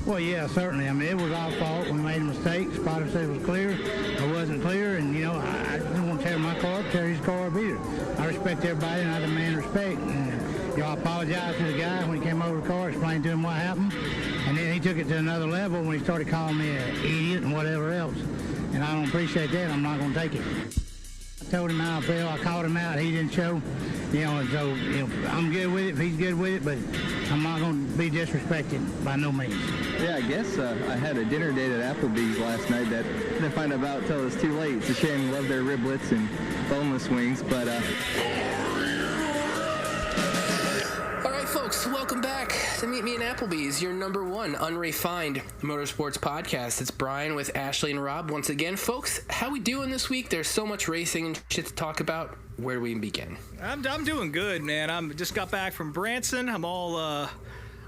Well, yeah, certainly. I mean, it was our fault. We made a mistake. The spotter said it was clear. It wasn't clear, and, I didn't want to tear my car up, tear his car up either. I respect everybody, and I demand respect. And, I apologized to the guy when he came over the car, explained to him what happened, and then he took it to another level when he started calling me an idiot and whatever else. And I don't appreciate that. I'm not going to take it. I told him how I felt. I called him out. He didn't show. And so, I'm good with it if he's good with it, but I'm not going to be disrespected by no means. Yeah, I guess I had a dinner date at Applebee's last night that I didn't find out until it was too late. It's a shame. Love their riblets and boneless wings, but... All right, folks, welcome back to Meet Me in Applebee's, your number one unrefined motorsports podcast. It's Brian with Ashley and Rob once again. Folks, how we doing this week? There's so much racing and shit to talk about. Where do we begin? I'm doing good, man. I'm just got back from Branson. I'm all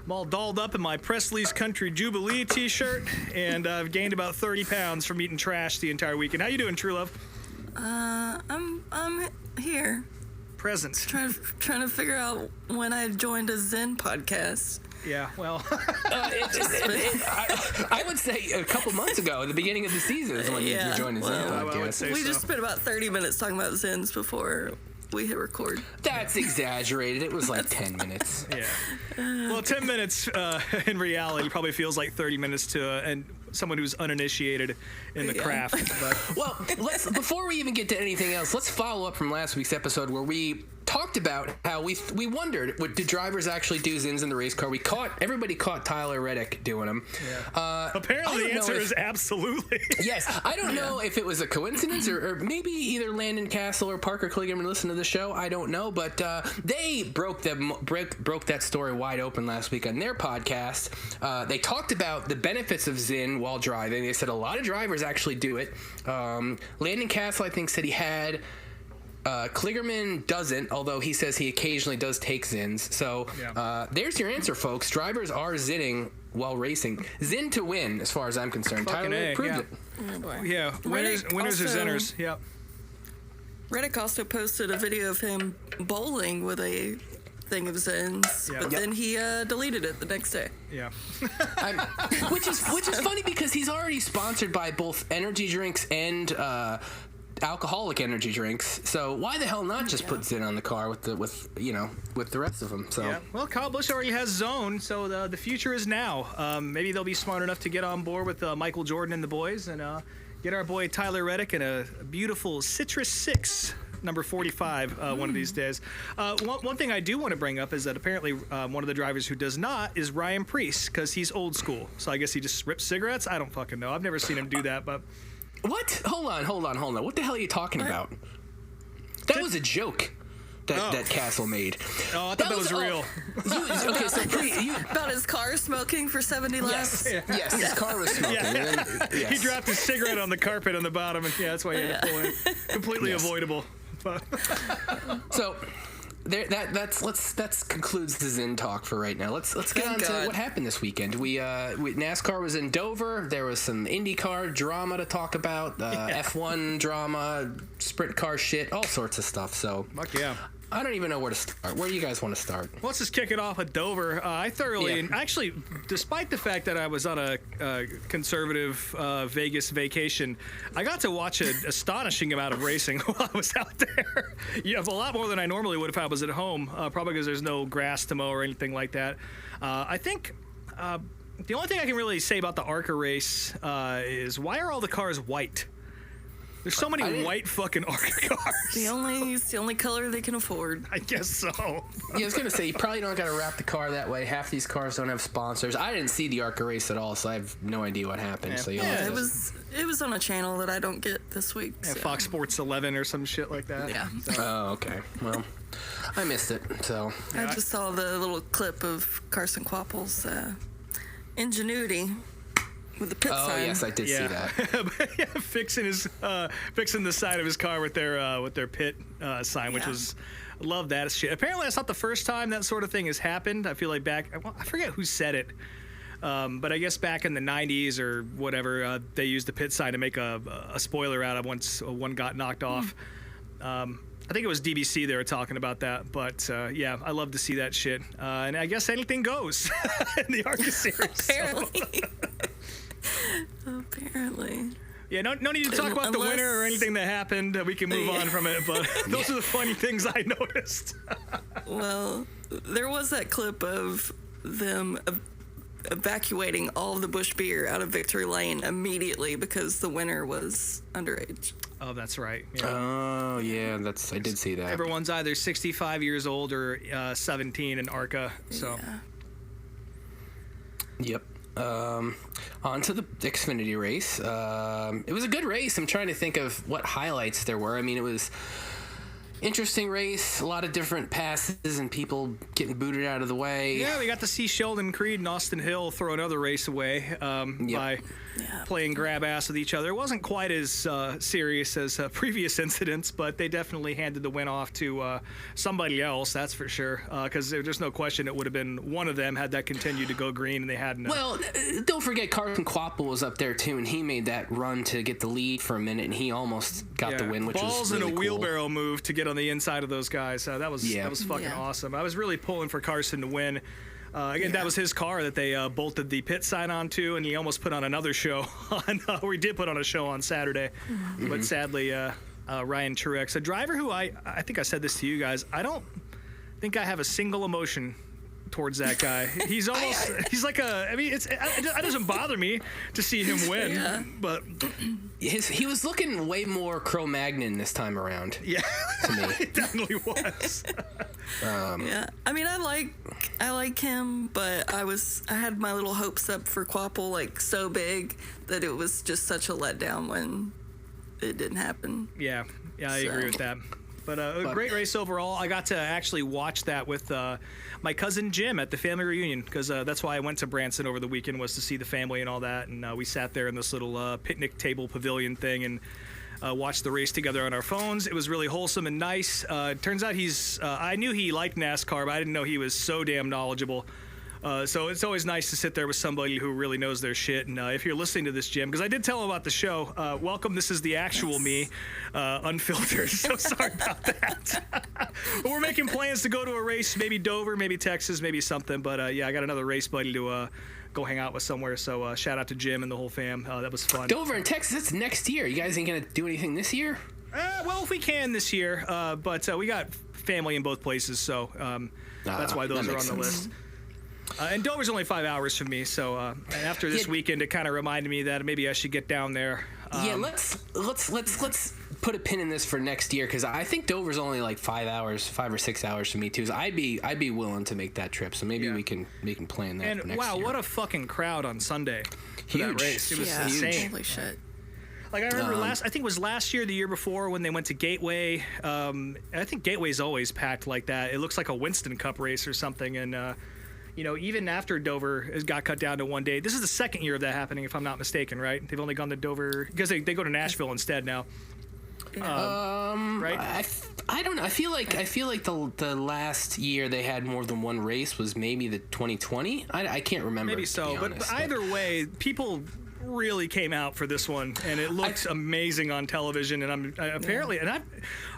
dolled up in my Presley's Country Jubilee t-shirt, and I've gained about 30 pounds from eating trash the entire weekend. How you doing, True Love? I'm here. Present. Trying to figure out when I joined a Zen podcast. Yeah, well... I would say a couple months ago, at the beginning of the season, is when you joined the Zen podcast. We just spent about 30 minutes talking about Zens before we hit record. That's exaggerated. It was like 10 minutes. Yeah. Well, 10 minutes in reality probably feels like 30 minutes to someone who's uninitiated in the craft. But. Well, before we even get to anything else, let's follow up from last week's episode where we talked about how we wondered, did drivers actually do Zyns in the race car? Everybody caught Tyler Reddick doing them. Yeah. Apparently the answer is absolutely. Yes. I don't know if it was a coincidence or maybe either Landon Castle or Parker Kligerman listened to the show. I don't know, but they broke that story wide open last week on their podcast. They talked about the benefits of Zyn while driving. They said a lot of drivers actually do it. Landon Castle, I think, said he had. Kligerman doesn't, although he says he occasionally does take Zyns. So there's your answer, folks. Drivers are Zinning while racing. Zyn to win, as far as I'm concerned. Tyler proved it. Oh boy. Yeah, winners are Zinners. Yep. Reddick also posted a video of him bowling with a thing of Zyns, but then he deleted it the next day. Yeah. Which is funny because he's already sponsored by both energy drinks and alcoholic energy drinks, so why the hell not just put Zyn on the car with the rest of them? So well, Kyle Busch already has Zone, so the future is now. Maybe they'll be smart enough to get on board with Michael Jordan and the boys and get our boy Tyler Reddick in a beautiful Citrus 6 number 45 one of these days. One thing I do want to bring up is that apparently one of the drivers who does not is Ryan Preece, because he's old school, so I guess he just rips cigarettes. I don't fucking know. I've never seen him do that, but what? Hold on. What the hell are you talking about? That was a joke that Castle made. Oh, I thought that was real. Okay, so about his car smoking for 70 laps? Yes, his car was smoking. Yeah. And then, He dropped his cigarette on the carpet on the bottom, and that's why he had to pull in. Completely avoidable. So... That concludes the Zyn talk for right now. Let's get on to what happened this weekend. NASCAR was in Dover. There was some IndyCar drama to talk about, F1 drama, sprint car shit, all sorts of stuff. So fuck yeah. I don't even know where to start. Where do you guys want to start? Let's just kick it off at Dover. I thoroughly, actually, despite the fact that I was on a conservative Vegas vacation, I got to watch an astonishing amount of racing while I was out there. A lot more than I normally would if I was at home, probably because there's no grass to mow or anything like that. I think the only thing I can really say about the ARCA race is why are all the cars white? There's so many white fucking ARCA cars. It's the only color they can afford. I guess so. Yeah, I was going to say, you probably don't got to wrap the car that way. Half these cars don't have sponsors. I didn't see the ARCA race at all, so I have no idea what happened. Yeah, so it was on a channel that I don't get this week. Yeah, so. Fox Sports 11 or some shit like that. Yeah. Oh, okay. Well, I missed it, so. I just saw the little clip of Carson Quapple's ingenuity. With the pit sign. Oh yes, I did see that. Fixing the side of his car with their pit sign, which was, love that shit. Apparently, that's not the first time that sort of thing has happened. I feel like I forget who said it, but I guess back in the '90s or whatever, they used the pit sign to make a spoiler out of once one got knocked off. I think it was DBC they were talking about that, but yeah, I love to see that shit. And I guess anything goes in the ARCA series. Apparently. Apparently. Yeah, no need to talk about the winner or anything that happened. We can move on from it, but those are the funny things I noticed. Well, there was that clip of them evacuating all of the Busch beer out of Victory Lane immediately because the winner was underage. Oh, that's right. Yeah. Oh, yeah, I did see that. Everyone's either 65 years old or 17 in ARCA, so. Yeah. Yep. On to the Xfinity race. It was a good race. I'm trying to think of what highlights there were. I mean, it was interesting race, a lot of different passes and people getting booted out of the way. Yeah, we got to see Sheldon Creed and Austin Hill throw another race away by playing grab ass with each other. It wasn't quite as serious as previous incidents, but they definitely handed the win off to somebody else, that's for sure, because there's no question it would have been one of them had that continued to go green and they hadn't. Well, don't forget Carson Kvapil was up there too, and he made that run to get the lead for a minute, and he almost got the win, which was really and a cool. Wheelbarrow move to get on the inside of those guys. That was fucking awesome. I was really pulling for Carson to win. Again, that was his car that they bolted the pit sign onto, and he almost put on another show on. We did put on a show on Saturday, but sadly, Ryan Truex, a driver who I think I said this to you guys. I don't think I have a single emotion towards that guy. He's almost he's like it doesn't bother me to see him win, but he was looking way more Cro-Magnon this time around. Yeah, to me. It definitely was. Yeah, I mean, I like him, but I had my little hopes up for Kvapil like so big that it was just such a letdown when it didn't happen. Yeah, I agree with that. But a great race overall. I got to actually watch that with my cousin Jim at the family reunion, because that's why I went to Branson over the weekend, was to see the family and all that. And we sat there in this little picnic table pavilion thing and watched the race together on our phones. It was really wholesome and nice. Turns out I knew he liked NASCAR, but I didn't know he was so damn knowledgeable. So it's always nice to sit there with somebody who really knows their shit. And if you're listening to this, Jim, because I did tell him about the show, welcome. This is the actual me, unfiltered. So sorry about that. But we're making plans to go to a race, maybe Dover, maybe Texas, maybe something. But yeah, I got another race buddy to go hang out with somewhere. So shout out to Jim and the whole fam. That was fun. Dover and Texas, that's next year. You guys ain't going to do anything this year? Well, if we can this year. But we got family in both places. So that's why those are on the list. And Dover's only 5 hours from me, so after this weekend, it kind of reminded me that maybe I should get down there. Let's put a pin in this for next year, because I think Dover's only like 5 or 6 hours from me too. So I'd be willing to make that trip. So maybe we can plan that. And for next year. What a fucking crowd on Sunday for Huge. That race! It was insane. Holy shit. Like I remember I think it was last year, the year before, when they went to Gateway. I think Gateway's always packed like that. It looks like a Winston Cup race or something, and. Even after Dover got cut down to 1 day, this is the second year of that happening, if I'm not mistaken, right? They've only gone to Dover because they go to Nashville instead now. Right? I don't know. I feel like the last year they had more than one race was maybe the 2020. I can't remember. Maybe so, but either way, people really came out for this one, and it looks amazing on television. And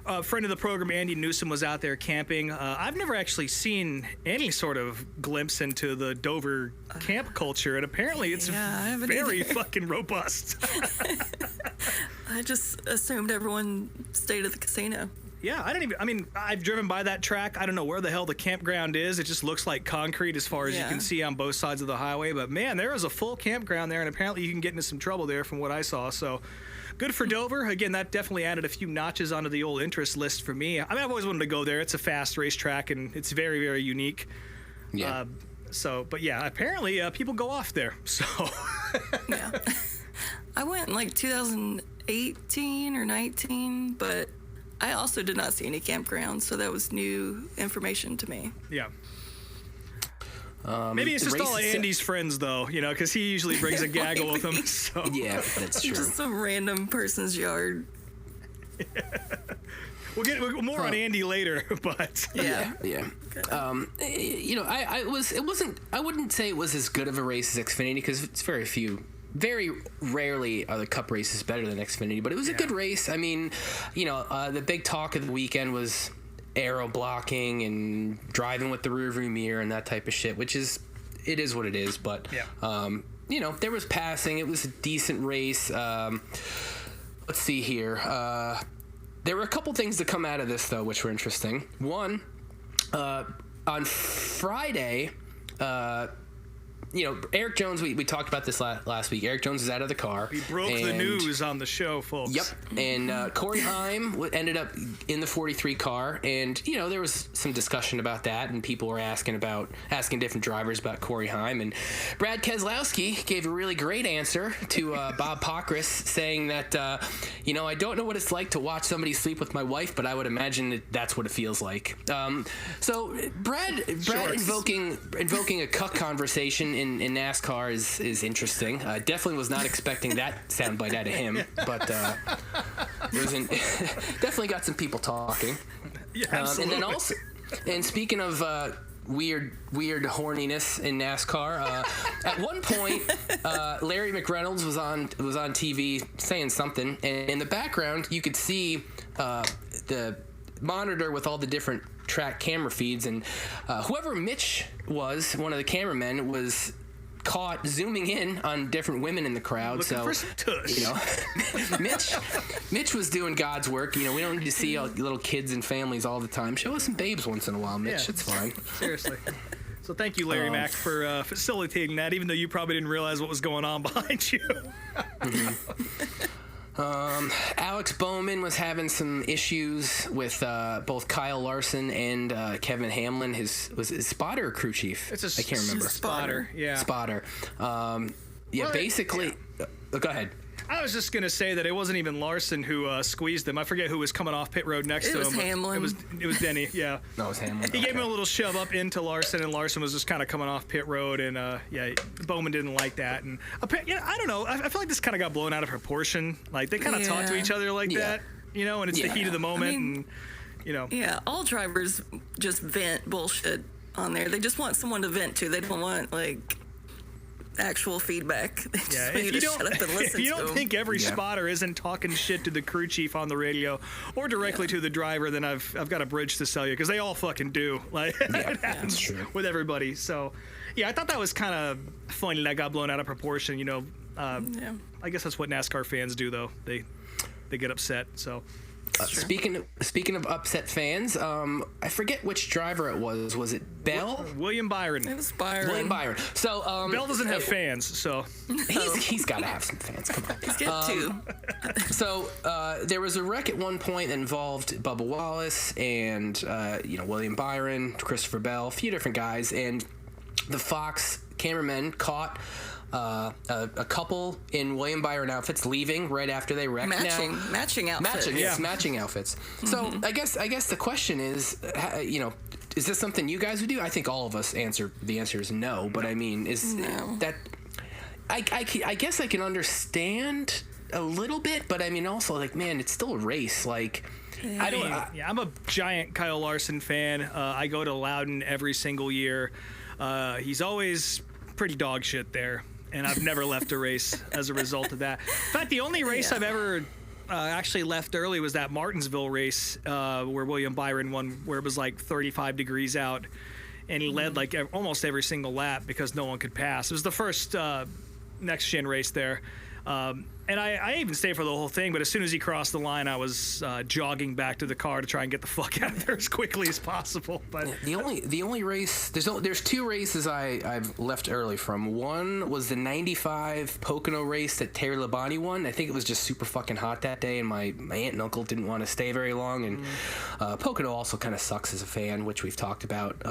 a friend of the program, Andy Newsom, was out there camping. I've never actually seen any sort of glimpse into the Dover camp culture, and apparently it's very fucking robust. I just assumed everyone stayed at the casino. Yeah, I've driven by that track. I don't know where the hell the campground is. It just looks like concrete as far as you can see on both sides of the highway. But man, there is a full campground there, and apparently you can get into some trouble there from what I saw. So good for Dover. Again, that definitely added a few notches onto the old interest list for me. I mean, I've always wanted to go there. It's a fast racetrack, and it's very, very unique. Yeah. But yeah, apparently people go off there. So Yeah. I went in like 2018 or 19, but I also did not see any campgrounds, so that was new information to me. Yeah. Maybe it's just all Andy's friends, though, because he usually brings a gaggle with him. So. Yeah, that's true. Just some random person's yard. We'll get more on Andy later, but yeah. I wouldn't say it was as good of a race as Xfinity, because it's very few very rarely are the Cup races better than Xfinity, but it was a good race. I mean, the big talk of the weekend was aero blocking and driving with the rearview mirror and that type of shit, it is what it is. But there was passing. It was a decent race. Let's see here. There were a couple things to come out of this though, which were interesting. One, on Friday. Eric Jones, we talked about this last week. Eric Jones is out of the car. We broke the news on the show, folks. Yep. And Corey Haim ended up in the 43 car. And, there was some discussion about that. And people were asking different drivers about Corey Haim. And Brad Keselowski gave a really great answer to Bob Pockris, saying that, I don't know what it's like to watch somebody sleep with my wife, but I would imagine that's what it feels like. So Brad invoking a cuck conversation in NASCAR is interesting. Definitely was not expecting that soundbite out of him, but it was definitely got some people talking. Yeah, absolutely. And then also, and speaking of weird horniness in NASCAR, at one point Larry McReynolds was on TV saying something, and in the background you could see the monitor with all the different track camera feeds, and whoever Mitch was, one of the cameramen, was caught zooming in on different women in the crowd. Looking for some tush. Mitch was doing God's work. We don't need to see all little kids and families all the time. Show us some babes once in a while, Mitch. Yeah. It's fine. Seriously. So thank you, Larry Mack, for facilitating that, even though you probably didn't realize what was going on behind you. Alex Bowman was having some issues with both Kyle Larson and Kevin Hamlin. Was his spotter or crew chief? I can't remember. Spotter. Yeah. Spotter. Basically. Go ahead. I was just gonna say that it wasn't even Larson who squeezed him. I forget who was coming off pit road next to him. It was Hamlin. It was Denny. Yeah. No, it was Hamlin. He gave him a little shove up into Larson, and Larson was just kind of coming off pit road, and Bowman didn't like that. And I don't know. I feel like this kind of got blown out of proportion. Like they kind of talk to each other like that, and it's the heat of the moment, Yeah, all drivers just vent bullshit on there. They just want someone to vent to. They don't want actual feedback. They just want you to shut up and listen if you don't think every spotter isn't talking shit to the crew chief on the radio or directly to the driver, then I've got a bridge to sell you, because they all fucking do. It happens with everybody. So I thought that was kind of funny that got blown out of proportion. I guess that's what NASCAR fans do, though. They get upset. So. Speaking of upset fans, I forget which driver it was. Was it Bell? William Byron. It was Byron. William Byron. So Bell doesn't have fans, so he's got to have some fans. Come on. He's got two. So there was a wreck at one point that involved Bubba Wallace and William Byron, Christopher Bell, a few different guys, and the Fox cameramen caught a couple in William Byron outfits leaving right after they wrecked. Matching outfits. Matching outfits. So I guess the question is, is this something you guys would do? I think all of us answer. The answer is no. But I mean, that? I guess I can understand a little bit, but I mean, also man, it's still a race. I'm a giant Kyle Larson fan. I go to Loudon every single year. He's always pretty dog shit there, and I've never left a race as a result of that. In fact, the only race I've ever actually left early was that Martinsville race where William Byron won, where it was 35 degrees out, and he led almost every single lap because no one could pass. It was the first next gen race there. And I even stayed for the whole thing, but as soon as he crossed the line, I was jogging back to the car to try and get the fuck out of there as quickly as possible. But the only race there's two races I've left early from. One was the '95 Pocono race that Terry Labonte won. I think it was just super fucking hot that day, and my aunt and uncle didn't want to stay very long. And Pocono also kind of sucks as a fan, which we've talked about.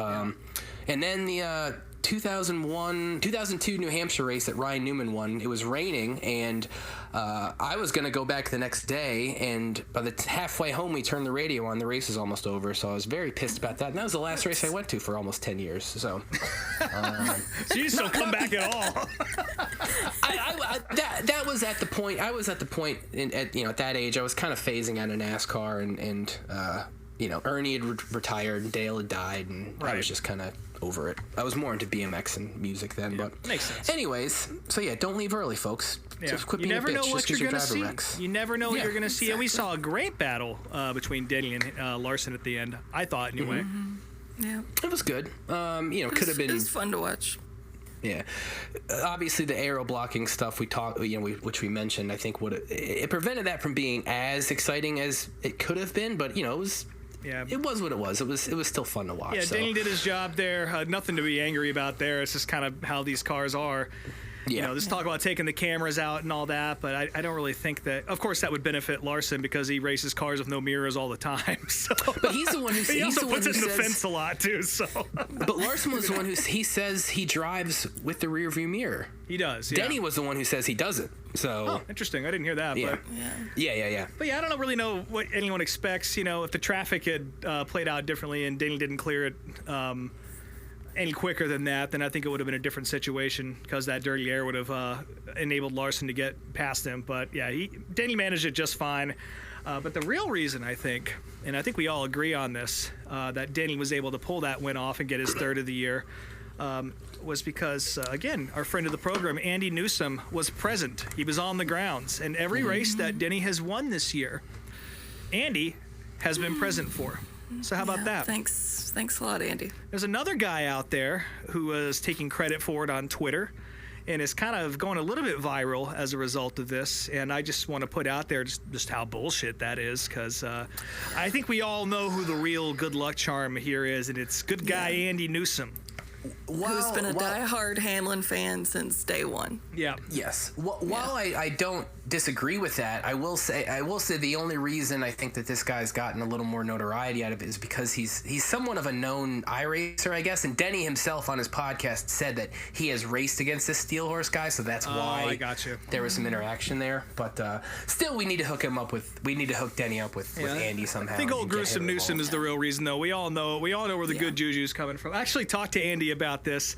And then the 2002 New Hampshire race that Ryan Newman won. It was raining, and I was going to go back the next day, and by the halfway home we turned the radio on. The race was almost over, so I was very pissed about that. And that was the last race I went to for almost 10 years. So you just don't come back at all. That was at the point. I was at the point at that age. I was kind of phasing out of NASCAR, and Ernie had retired and Dale had died, and I was just kind of over it. I was more into BMX and music then, but makes sense. Anyways, so yeah, don't leave early, folks. Yeah. Just quit You being never a bitch know what just you're 'cause going to your see. driver wrecks. You never know what you're going to see. And we exactly. saw a great battle between Denny and Larson at the end. I thought, anyway. Yeah. It was good. Could have been. It was fun to watch. Yeah, obviously the aero blocking stuff we talked, which we mentioned, I think it prevented that from being as exciting as it could have been. But it was. Yeah. It was what it was. It was still fun to watch. Yeah, so. Denny did his job there. Nothing to be angry about there. It's just kind of how these cars are. Yeah. Just talk about taking the cameras out and all that, but I don't really think that. Of course, that would benefit Larson because he races cars with no mirrors all the time. So. But he's the one who he also puts it in the fence a lot too. So. But Larson was the one he says he drives with the rear view mirror. He does. Yeah. Denny was the one who says he doesn't. So. Oh, interesting. I didn't hear that. Yeah. But. Yeah. But yeah, I don't really know what anyone expects. If the traffic had played out differently and Denny didn't clear it any quicker than that, then I think it would have been a different situation because that dirty air would have enabled Larson to get past him. But yeah, Denny managed it just fine. But the real reason, I think, and I think we all agree on this, that Denny was able to pull that win off and get his third of the year, was because, again, our friend of the program, Andy Newsom, was present. He was on the grounds. And every race that Denny has won this year, Andy has been present for. So how about that? Thanks a lot, Andy. There's another guy out there who is taking credit for it on Twitter and is kind of going a little bit viral as a result of this. And I just want to put out there just how bullshit that is, because I think we all know who the real good luck charm here is, and it's good guy Andy Newsom. Who's been a diehard Hamlin fan since day one. Yeah. Yes. While I don't disagree with that, I will say the only reason I think that this guy's gotten a little more notoriety out of it is because he's somewhat of a known iRacer, I guess. And Denny himself on his podcast said that he has raced against this Steel Horse guy, so that's why I got you. There was some interaction there. But still, we need to hook Denny up with Andy somehow. I think old Gruesome Newsom is the real reason, though. We all know where the good juju's coming from. I actually talked to Andy about this.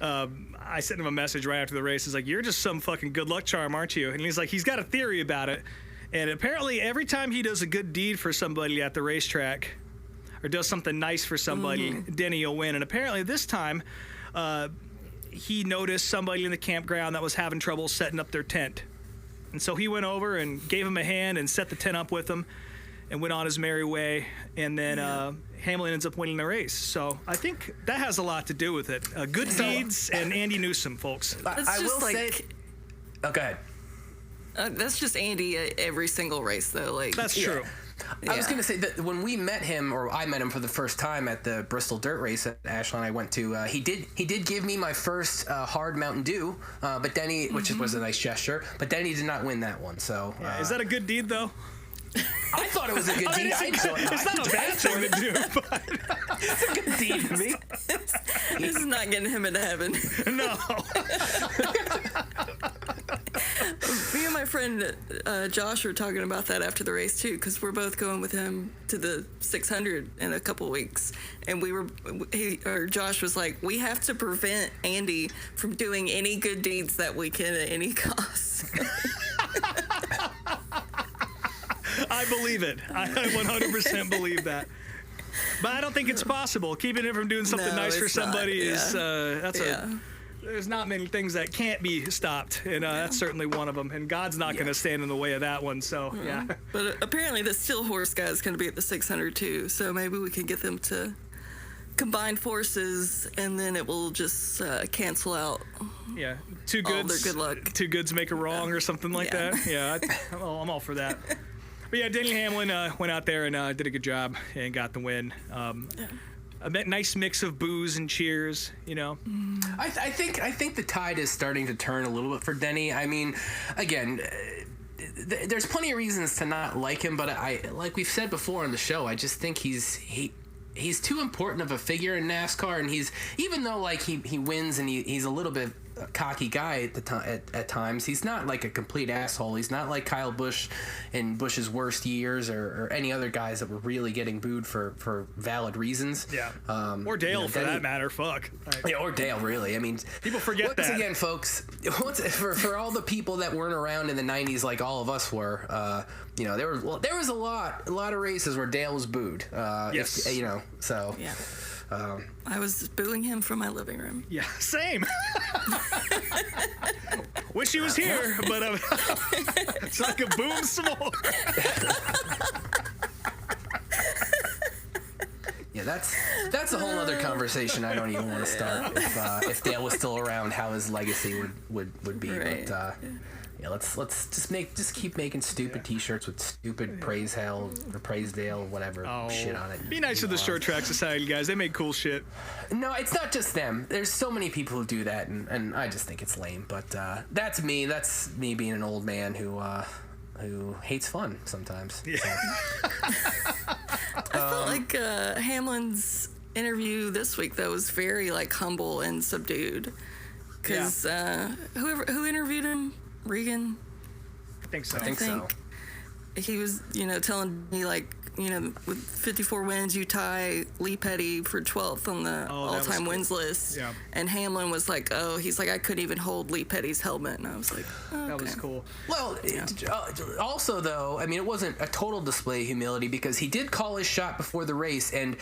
I sent him a message right after the race. He's like, "You're just some fucking good luck charm, aren't you?" And he's like, he's got a theory about it. And apparently every time he does a good deed for somebody at the racetrack or does something nice for somebody, Denny will win. And apparently this time he noticed somebody in the campground that was having trouble setting up their tent. And so he went over and gave him a hand and set the tent up with them and went on his merry way. And then Hamlin ends up winning the race. So I think that has a lot to do with it. Good deeds and Andy Newsom, folks. I will say... Oh, go ahead. That's just Andy at every single race, though. That's true. I was going to say that when we met him, or I met him for the first time at the Bristol Dirt Race that Ashley and I went to, he did give me my first hard Mountain Dew, but Denny, which was a nice gesture, but Denny did not win that one. So is that a good deed, though? I thought it was a good deed. It's not a bad thing to do, but it's a good deed to me. This is not getting him into heaven. No. Me and my friend Josh were talking about that after the race too, because we're both going with him to the 600 in a couple weeks, and Josh was like, "We have to prevent Andy from doing any good deeds that we can at any cost." I believe it. I 100% believe that. But I don't think it's possible. Keeping him from doing something nice for somebody is there's not many things that can't be stopped, and that's certainly one of them. And God's not going to stand in the way of that one. So yeah. But apparently the Steel Horse guy is going to be at the 600 too. So maybe we can get them to combine forces, and then it will just cancel out. Yeah, two goods. Their good luck. Two goods make a wrong, or something like that. Yeah, I'm all for that. But yeah, Denny Hamlin went out there and did a good job and got the win. A nice mix of boos and cheers, I think the tide is starting to turn a little bit for Denny. I mean, again, there's plenty of reasons to not like him, but like we've said before on the show, I just think he's too important of a figure in NASCAR, and even though like he wins and he's a little bit cocky guy at times. He's not like a complete asshole. He's not like Kyle Busch in Bush's worst years or any other guys that were really getting booed for valid reasons. Yeah. Or Dale, for that matter. Fuck. Yeah, or Dale, really. I mean, people forget that. Once again, folks, for all the people that weren't around in the 90s like all of us were, there was a lot of races where Dale was booed. Yes. So. Yeah. I was booing him from my living room. Yeah, same. Wish he was here, but so I could boom some more. Yeah, that's a whole other conversation. I don't even want to start. If Dale was still around, how his legacy would be. Right. But let's just keep making stupid T-shirts with stupid praise Hale or praise Dale, whatever shit on it. Be nice to the Short Track Society guys. They make cool shit. No, it's not just them. There's so many people who do that, and I just think it's lame. But that's me. That's me being an old man who hates fun sometimes. Yeah. So. I felt like Hamlin's interview this week though was very like humble and subdued. Because who interviewed him? Regan? I think so. I think so. He was, telling me like, with 54 wins, you tie Lee Petty for 12th on the all-time wins list. Yeah. And Hamlin was like, he's like, I couldn't even hold Lee Petty's helmet. And I was like, okay. That was cool. Well, also though, I mean, it wasn't a total display of humility because he did call his shot before the race, and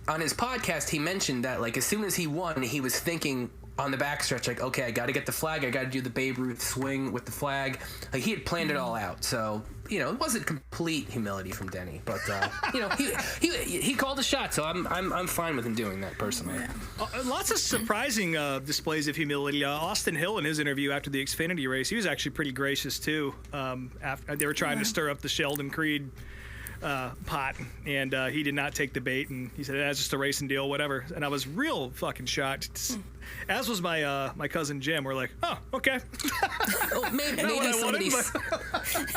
on his podcast, he mentioned that like as soon as he won, he was thinking on the backstretch, like, okay, I got to get the flag. I got to do the Babe Ruth swing with the flag. Like, he had planned it all out. So, it wasn't complete humility from Denny. But, he called a shot. So I'm fine with him doing that personally. Lots of surprising displays of humility. Austin Hill, in his interview after the Xfinity race, he was actually pretty gracious, too. After they were trying to stir up the Sheldon Creed pot, and he did not take the bait, and he said, that's just a racing deal, whatever. And I was real fucking shocked. As was my cousin Jim. We're like, oh, okay.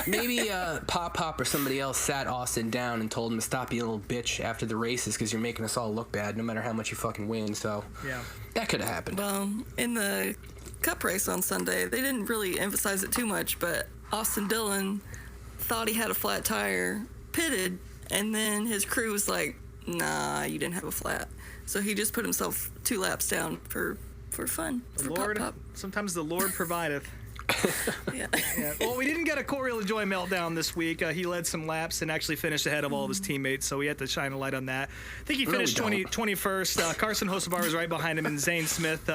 Maybe Pop or somebody else sat Austin down and told him to stop being a little bitch after the races because you're making us all look bad no matter how much you fucking win. So that could have happened. Well, in the Cup race on Sunday, they didn't really emphasize it too much, but Austin Dillon thought he had a flat tire, pitted, and then his crew was like, nah, you didn't have a flat. So he just put himself 2 laps down for fun. For Lord, pop. sometimes the Lord provideth. Yeah. Well, we didn't get a Corey LaJoy meltdown this week. He led some laps and actually finished ahead of all of his teammates, so we had to shine a light on that. I think he finished 21st. Carson Hocevar was right behind him, and Zane Smith,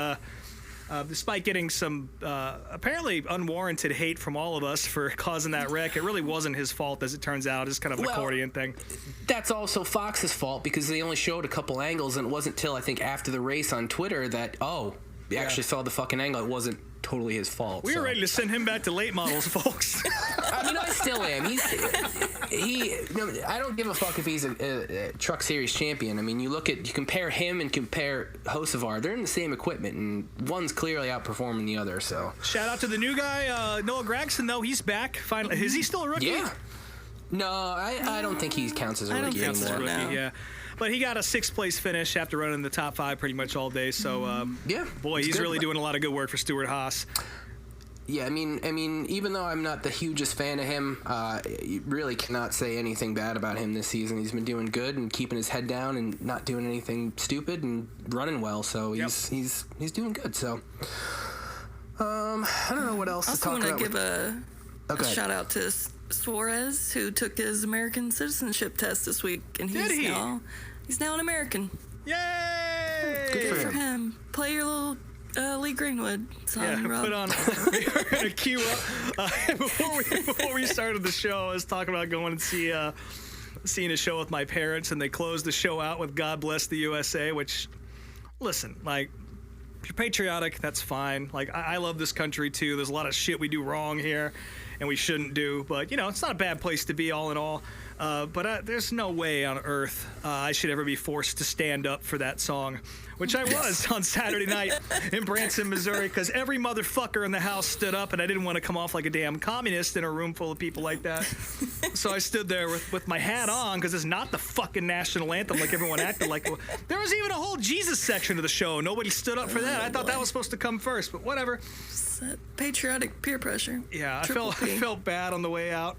despite getting some apparently unwarranted hate from all of us for causing that wreck, it really wasn't his fault, as it turns out. It's kind of an accordion thing. That's also Fox's fault because they only showed a couple angles, and it wasn't till I think after the race on Twitter that, we actually saw the fucking angle. It wasn't totally his fault. We were ready to send him back to late models, folks. I mean, I still am. I don't give a fuck if he's a Truck Series champion. I mean, you compare him and compare Hocevar. They're in the same equipment, and one's clearly outperforming the other. So shout out to the new guy, Noah Gragson. Though he's back. Finally, is he still a rookie? Yeah. No, I don't think he counts as a rookie anymore. Yeah. But he got a 6th place finish after running the top 5 pretty much all day. So, boy, he's really doing a lot of good work for Stuart Haas. Yeah, I mean, even though I'm not the hugest fan of him, you really cannot say anything bad about him this season. He's been doing good and keeping his head down and not doing anything stupid and running well. So he's doing good. So I don't know what else to talk about. I also want to give a shout out to Suarez, who took his American citizenship test this week, and he's now an American. Yay! Good for him. Play your little Lee Greenwood song, Rob. Put on a cue up. Before we started the show, I was talking about going and seeing a show with my parents, and they closed the show out with "God Bless the USA," which, listen, like, if you're patriotic, that's fine. Like, I love this country too. There's a lot of shit we do wrong here and we shouldn't do, but it's not a bad place to be all in all. But there's no way on earth I should ever be forced to stand up for that song, which I was on Saturday night in Branson, Missouri, because every motherfucker in the house stood up, and I didn't want to come off like a damn communist in a room full of people like that. So I stood there with my hat on, because it's not the fucking national anthem like everyone acted like. There was even a whole Jesus section of the show. Nobody stood up for that. I thought that was supposed to come first, but whatever. Patriotic peer pressure. Yeah, I felt bad on the way out.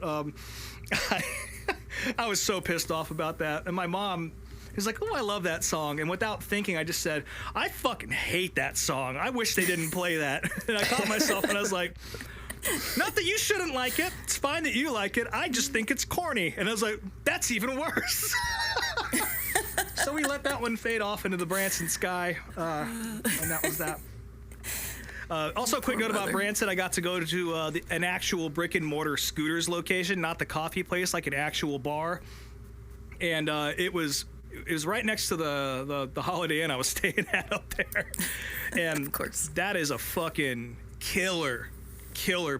I was so pissed off about that. And my mom is like, oh, I love that song. And without thinking, I just said, I fucking hate that song. I wish they didn't play that. And I caught myself and I was like, not that you shouldn't like it. It's fine that you like it. I just think it's corny. And I was like, that's even worse. So we let that one fade off into the Branson sky. And that was that. Also, a quick note about Branson. I got to go to an actual brick and mortar Scooters location, not the coffee place, like an actual bar. And it was right next to the Holiday Inn I was staying at up there. And of course, that is a fucking killer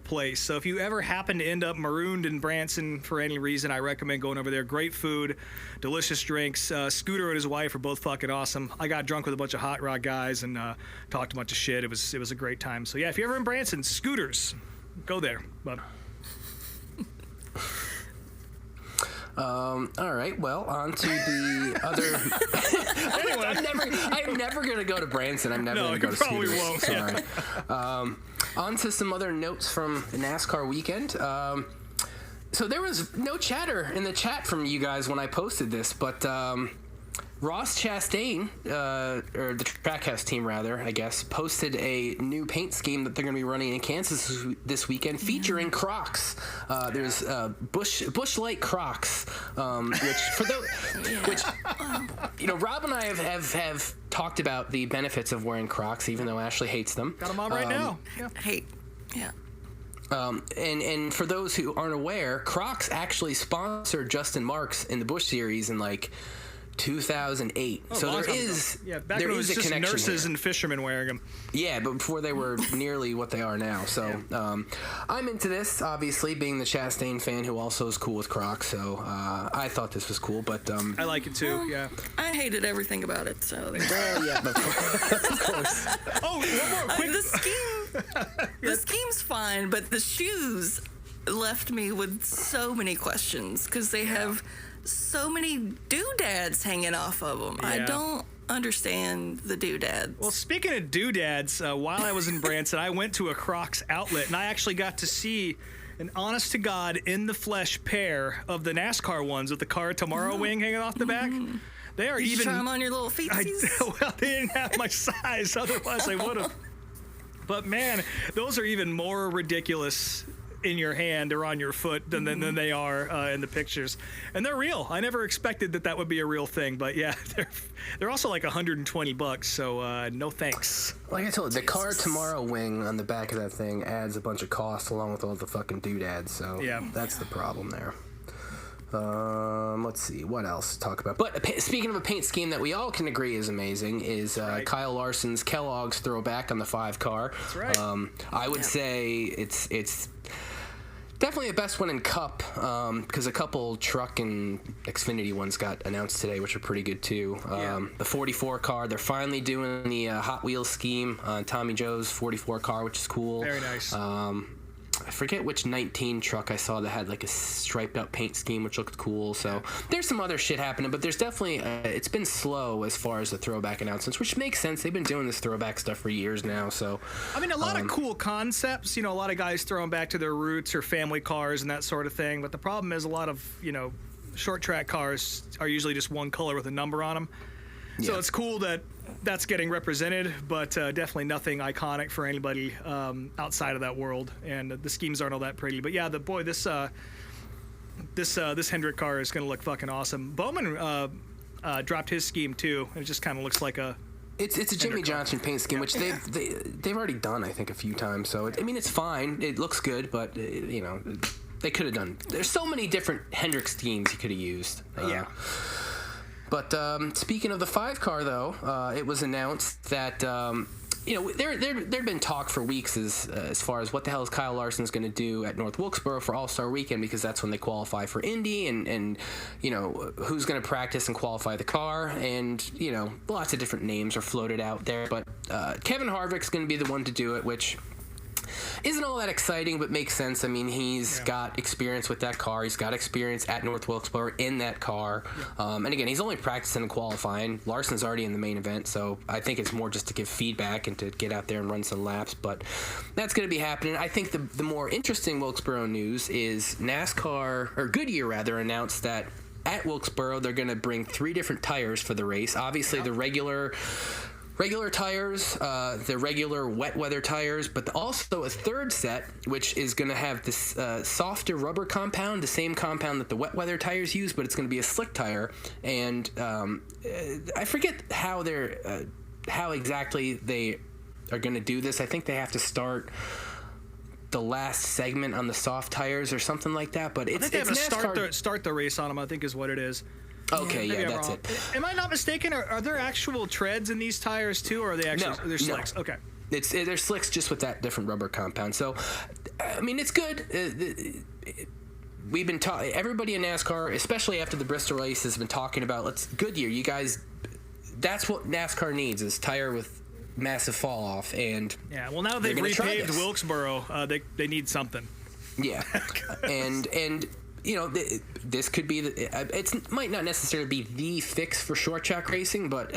place. So if you ever happen to end up marooned in Branson for any reason, I recommend going over there. Great food, delicious drinks. Scooter and his wife are both fucking awesome. I got drunk with a bunch of hot rod guys and talked a bunch of shit. It was a great time. So yeah, if you're ever in Branson, Scooters, go there. But all right. Well, on to the other. Anyway, I'm never gonna go to Branson. I'm never gonna go to probably Scooters. won't. Sorry. Yeah. On to some other notes from the NASCAR weekend. So there was no chatter in the chat from you guys when I posted this, but Ross Chastain, or the Trackhouse team rather, I guess, posted a new paint scheme that they're going to be running in Kansas this weekend, featuring Crocs. There's Bush Light Crocs, which for those, which Rob and I have talked about the benefits of wearing Crocs, even though Ashley hates them. Got them on right now. Yeah. And for those who aren't aware, Crocs actually sponsored Justin Marks in the Busch Series in 2008. Oh, so there is back there when it is was a just connection nurses there. and fishermen wearing them. Yeah, but before they were nearly what they are now. So I'm into this, obviously, being the Chastain fan who also is cool with Crocs. So I thought this was cool, but I like it too. Yeah, I hated everything about it. So yeah, of course. Oh, one more quick. The scheme's fine, but the shoes left me with so many questions because they have so many doodads hanging off of them. Yeah. I don't understand the doodads. Well, speaking of doodads, while I was in Branson, I went to a Crocs outlet, and I actually got to see an honest-to-God, in-the-flesh pair of the NASCAR ones with the Car Tomorrow wing hanging off the back. They are Did you even. try them on your little feetsies? Well, they didn't have my size, otherwise I would have. But man, those are even more ridiculous in your hand or on your foot than they are in the pictures, and they're real. I never expected that would be a real thing, but yeah, they're also like $120, so no thanks. Like I told you, the Car Tomorrow wing on the back of that thing adds a bunch of cost along with all the fucking doodads, so yeah, that's the problem there. Let's see what else to talk about. But speaking of a paint scheme that we all can agree is amazing, is Kyle Larson's Kellogg's throwback on the 5 car. That's right. I would say it's definitely the best one in Cup, because a couple truck and Xfinity ones got announced today, which are pretty good too. The 44 car, they're finally doing the Hot Wheels scheme on Tommy Joe's 44 car, which is cool. Very nice. I forget which 19 truck I saw that had like a striped up paint scheme, which looked cool. So there's some other shit happening, but there's definitely it's been slow as far as the throwback announcements, which makes sense. They've been doing this throwback stuff for years now. So I mean, a lot of cool concepts. A lot of guys throwing back to their roots or family cars and that sort of thing. But the problem is a lot of short track cars are usually just one color with a number on them. So it's cool that that's getting represented, but definitely nothing iconic for anybody outside of that world. And the schemes aren't all that pretty. But yeah, this Hendrick car is going to look fucking awesome. Bowman dropped his scheme too. It just kind of looks like a. It's a Jimmy Johnson paint scheme, which they've already done, I think, a few times. So it's fine. It looks good, but they could have done. There's so many different Hendrick schemes you could have used. But speaking of the 5 car, though, it was announced that there'd been talk for weeks as far as what the hell is Kyle Larson's going to do at North Wilkesboro for All-Star Weekend, because that's when they qualify for Indy, and who's going to practice and qualify the car, and lots of different names are floated out there, but Kevin Harvick's going to be the one to do it, which isn't all that exciting, but makes sense. I mean, he's got experience with that car. He's got experience at North Wilkesboro in that car. And again, he's only practicing and qualifying. Larson's already in the main event, so I think it's more just to give feedback and to get out there and run some laps. But that's going to be happening. I think the more interesting Wilkesboro news is NASCAR, or Goodyear rather, announced that at Wilkesboro they're going to bring 3 different tires for the race. Obviously, the regular tires, the regular wet weather tires, but also a third set, which is going to have this softer rubber compound, the same compound that the wet weather tires use, but it's going to be a slick tire. And I forget how exactly they are going to do this. I think they have to start the last segment on the soft tires or something like that. But it's they have to NASCAR. start the race on them, I think is what it is. Okay, yeah, that's wrong. it. Am I not mistaken? Are there actual treads in these tires too, or are they actually they're slicks? Okay. They're slicks just with that different rubber compound. So, I mean, it's good. We've been everybody in NASCAR, especially after the Bristol race, has been talking about Goodyear. You guys, that's what NASCAR needs, is tire with massive fall off. And well, now they've repaved Wilkesboro. They need something. Yeah, and. This could be it might not necessarily be the fix for short track racing, but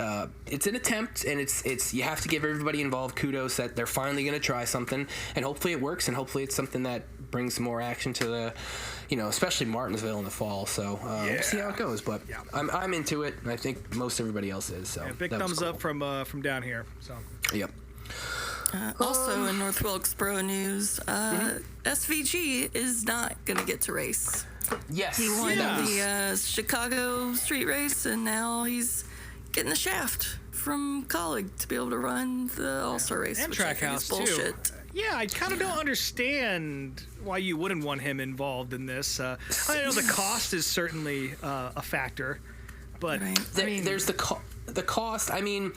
it's an attempt, and it's you have to give everybody involved kudos that they're finally going to try something, and hopefully it works, and hopefully it's something that brings more action to the, especially Martinsville in the fall. So we'll see how it goes, but I'm into it, and I think most everybody else is. So big thumbs up from down here. So yep. Also in North Wilkesboro news, SVG is not going to get to race. Yes. He won the Chicago street race, and now he's getting the shaft from Colleague to be able to run the All-Star race. And which Trackhouse, I think is bullshit. too. Yeah, I kind of don't understand why you wouldn't want him involved in this. I know the cost is certainly a factor, but there's the cost. I mean,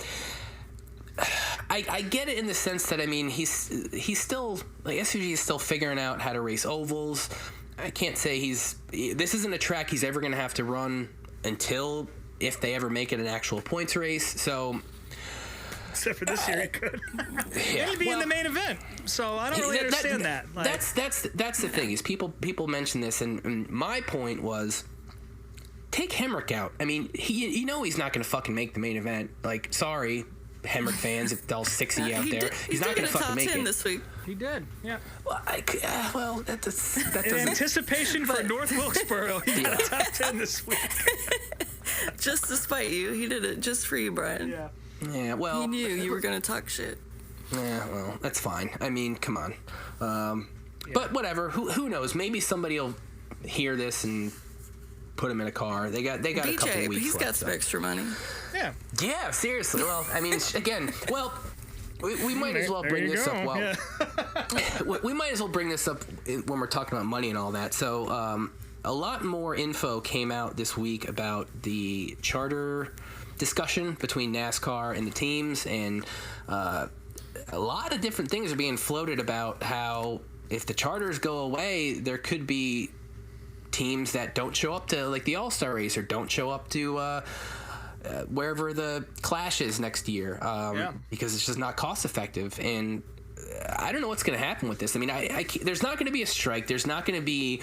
I get it in the sense that, I mean, he's still, SVG is still figuring out how to race ovals. I can't say this isn't a track he's ever going to have to run until, if they ever make it an actual points race. So, except for this year, he could. He'd be in the main event. So I don't really understand that. That's the thing, is people mention this, and my point was, take Hemrick out. I mean, he's not going to fucking make the main event. Like, sorry, Hemrick fans, if all 6 of you out there, he's not going to fucking make it this week. He did, yeah. Well, that doesn't. In anticipation for North Wilkesboro, he got a top 10 this week. Just to spite you, he did it just for you, Brian. Yeah. Well, he knew you were going to talk shit. Yeah, well, that's fine. I mean, come on. But whatever. Who knows? Maybe somebody will hear this and put him in a car. They got DJ, a couple of weeks he's left. got some extra money. Yeah, seriously. Well, I mean, again, we might as well bring this up. We might as well bring this up when we're talking about money and all that. So, a lot more info came out this week about the charter discussion between NASCAR and the teams, and a lot of different things are being floated about how, if the charters go away, there could be teams that don't show up to, like, the All-Star race, or don't show up to wherever the Clash is next year, because it's just not cost effective. And I don't know what's going to happen with this. I mean, there's not going to be a strike. There's not going to be,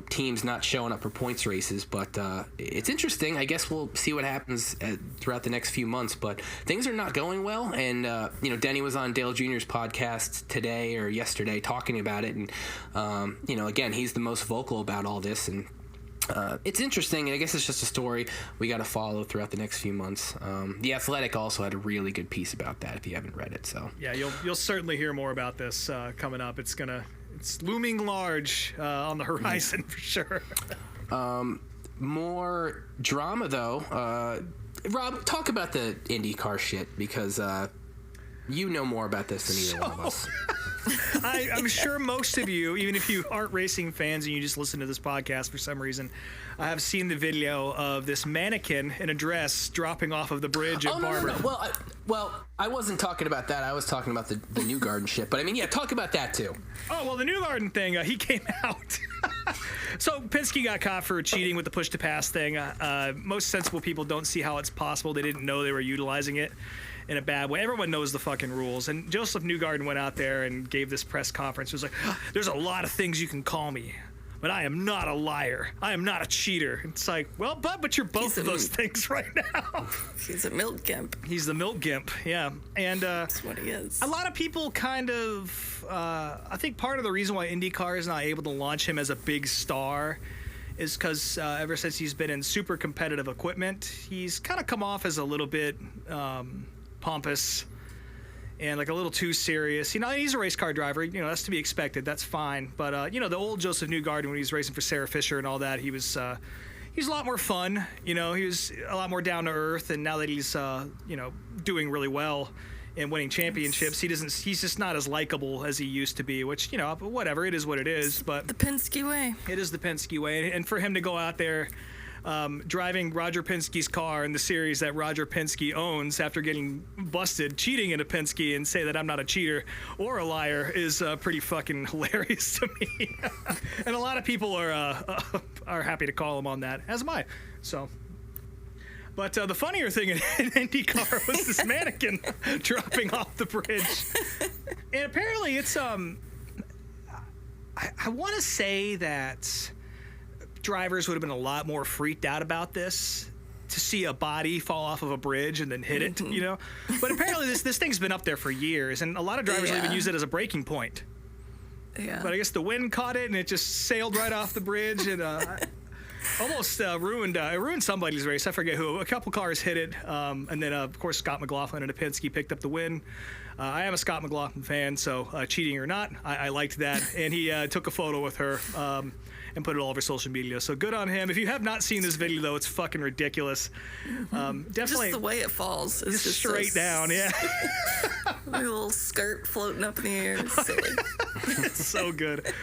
teams not showing up for points races. But it's interesting. I guess we'll see what happens throughout the next few months. But things are not going well. And, Denny was on Dale Jr.'s podcast today or yesterday talking about it. And, again, he's the most vocal about all this. And it's interesting, and I guess it's just a story we got to follow throughout the next few months. The Athletic also had a really good piece about that, if you haven't read it. So yeah, you'll certainly hear more about this coming up. It's looming large on the horizon for sure. More drama though. Rob, talk about the IndyCar shit, because you know more about this than either one of us. I'm sure most of you, even if you aren't racing fans and you just listen to this podcast for some reason, have seen the video of this mannequin in a dress dropping off of the bridge at Barber. No. Well, I wasn't talking about that. I was talking about the New Garden shit. But I mean, yeah, talk about that too. Oh, well, the New Garden thing, he came out. So Penske got caught for cheating with the push-to-pass thing. Most sensible people don't see how it's possible. They didn't know they were utilizing it in a bad way. Everyone knows the fucking rules. And Joseph Newgarden went out there and gave this press conference. It was like, there's a lot of things you can call me, but I am not a liar. I am not a cheater. It's like, well, but you're both of those things right now. He's a milk gimp. He's the milk gimp, yeah. And that's what he is. A lot of people kind of, I think part of the reason why IndyCar is not able to launch him as a big star is because ever since he's been in super competitive equipment, he's kind of come off as a little bit pompous and like a little too serious. You know, he's a race car driver. You know, that's to be expected. That's fine. But you know, the old Joseph Newgarden when he was racing for Sarah Fisher and all that, he was a lot more fun. You know, he was a lot more down to earth. And now that he's you know, doing really well and winning championships, he's just not as likable as he used to be. Which, you know, whatever, it is what it is. But the Penske way. It is the Penske way, and for him to go out there. Driving Roger Penske's car in the series that Roger Penske owns after getting busted cheating in a Penske and say that I'm not a cheater or a liar is pretty fucking hilarious to me. And a lot of people are happy to call him on that, as am I. So, but the funnier thing in IndyCar was this mannequin dropping off the bridge. And apparently it's I want to say that drivers would have been a lot more freaked out about this to see a body fall off of a bridge and then hit it, you know. But apparently this thing's been up there for years, and a lot of drivers even use it as a braking point. Yeah. But I guess the wind caught it and it just sailed right off the bridge and almost ruined somebody's race. I forget who. A couple cars hit it, and then of course Scott McLaughlin and a Penske picked up the win. I am a Scott McLaughlin fan, so cheating or not, I liked that. And he took a photo with her. And put it all over social media. So good on him. If you have not seen this video, though, it's fucking ridiculous. Definitely. Just the way it falls. It's just straight down, yeah. A little skirt floating up in the air. It's silly. It's so good.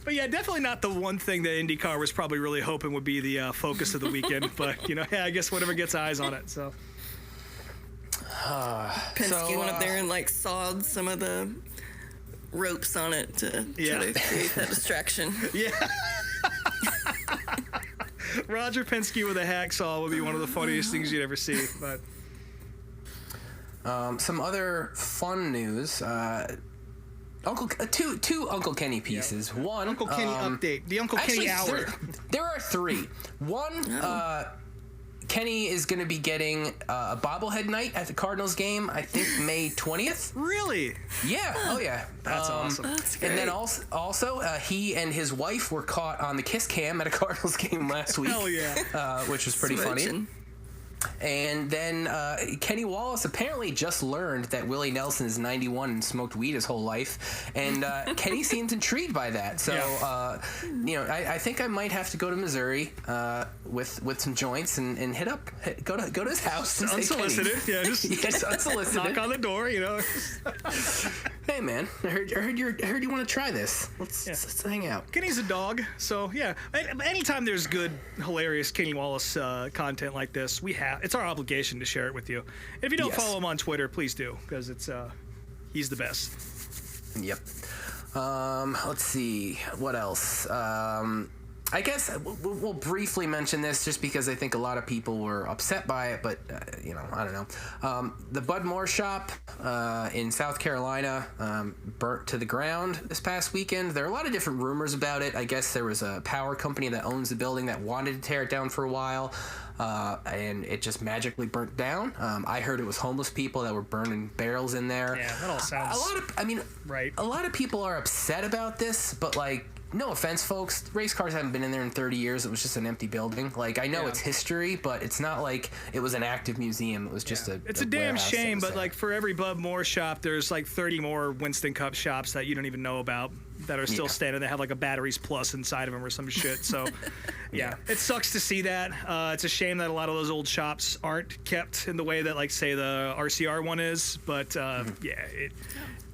But yeah, definitely not the one thing that IndyCar was probably really hoping would be the focus of the weekend. But, you know, yeah, I guess whatever gets eyes on it, so. Penske went up there and, like, sawed some of the ropes on it to try to create that distraction. Yeah. Roger Penske with a hacksaw would be one of the funniest things you'd ever see. But some other fun news. Two Uncle Kenny pieces. Yeah. One Uncle Kenny update. The Uncle Kenny hour. There are three. One. Kenny is going to be getting a bobblehead night at the Cardinals game, I think May 20th. Really? Yeah. Oh, yeah. That's awesome. That's great. And then also he and his wife were caught on the kiss cam at a Cardinals game last week. Hell yeah. Which was pretty funny. And then Kenny Wallace apparently just learned that Willie Nelson is 91 and smoked weed his whole life. And Kenny seems intrigued by that. So, you know, I think I might have to go to Missouri with some joints and go to his house. And unsolicited. Yeah, just unsolicited. Knock on the door, you know. Hey, man, I heard you want to try this. Let's hang out. Kenny's a dog, so yeah. Anytime there's good, hilarious Kenny Wallace content like this, it's our obligation to share it with you. And if you don't follow him on Twitter, please do, because he's the best. Yep. Let's see what else. I guess we'll briefly mention this just because I think a lot of people were upset by it, but you know, I don't know. The Bud Moore shop in South Carolina burnt to the ground this past weekend. There are a lot of different rumors about it. I guess there was a power company that owns the building that wanted to tear it down for a while, and it just magically burnt down. I heard it was homeless people that were burning barrels in there. Yeah, that all sounds right. A lot of people are upset about this, but like, no offense, folks, race cars haven't been in there in 30 years. It was just an empty building. Like, I know it's history, but it's not like it was an active museum. It was just it's a damn shame, but like for every Bud Moore shop, there's like 30 more Winston Cup shops that you don't even know about that are still standing. They have like a Batteries Plus inside of them or some shit. So Yeah, it sucks to see that. It's a shame that a lot of those old shops aren't kept in the way that, like, say, the RCR one is. But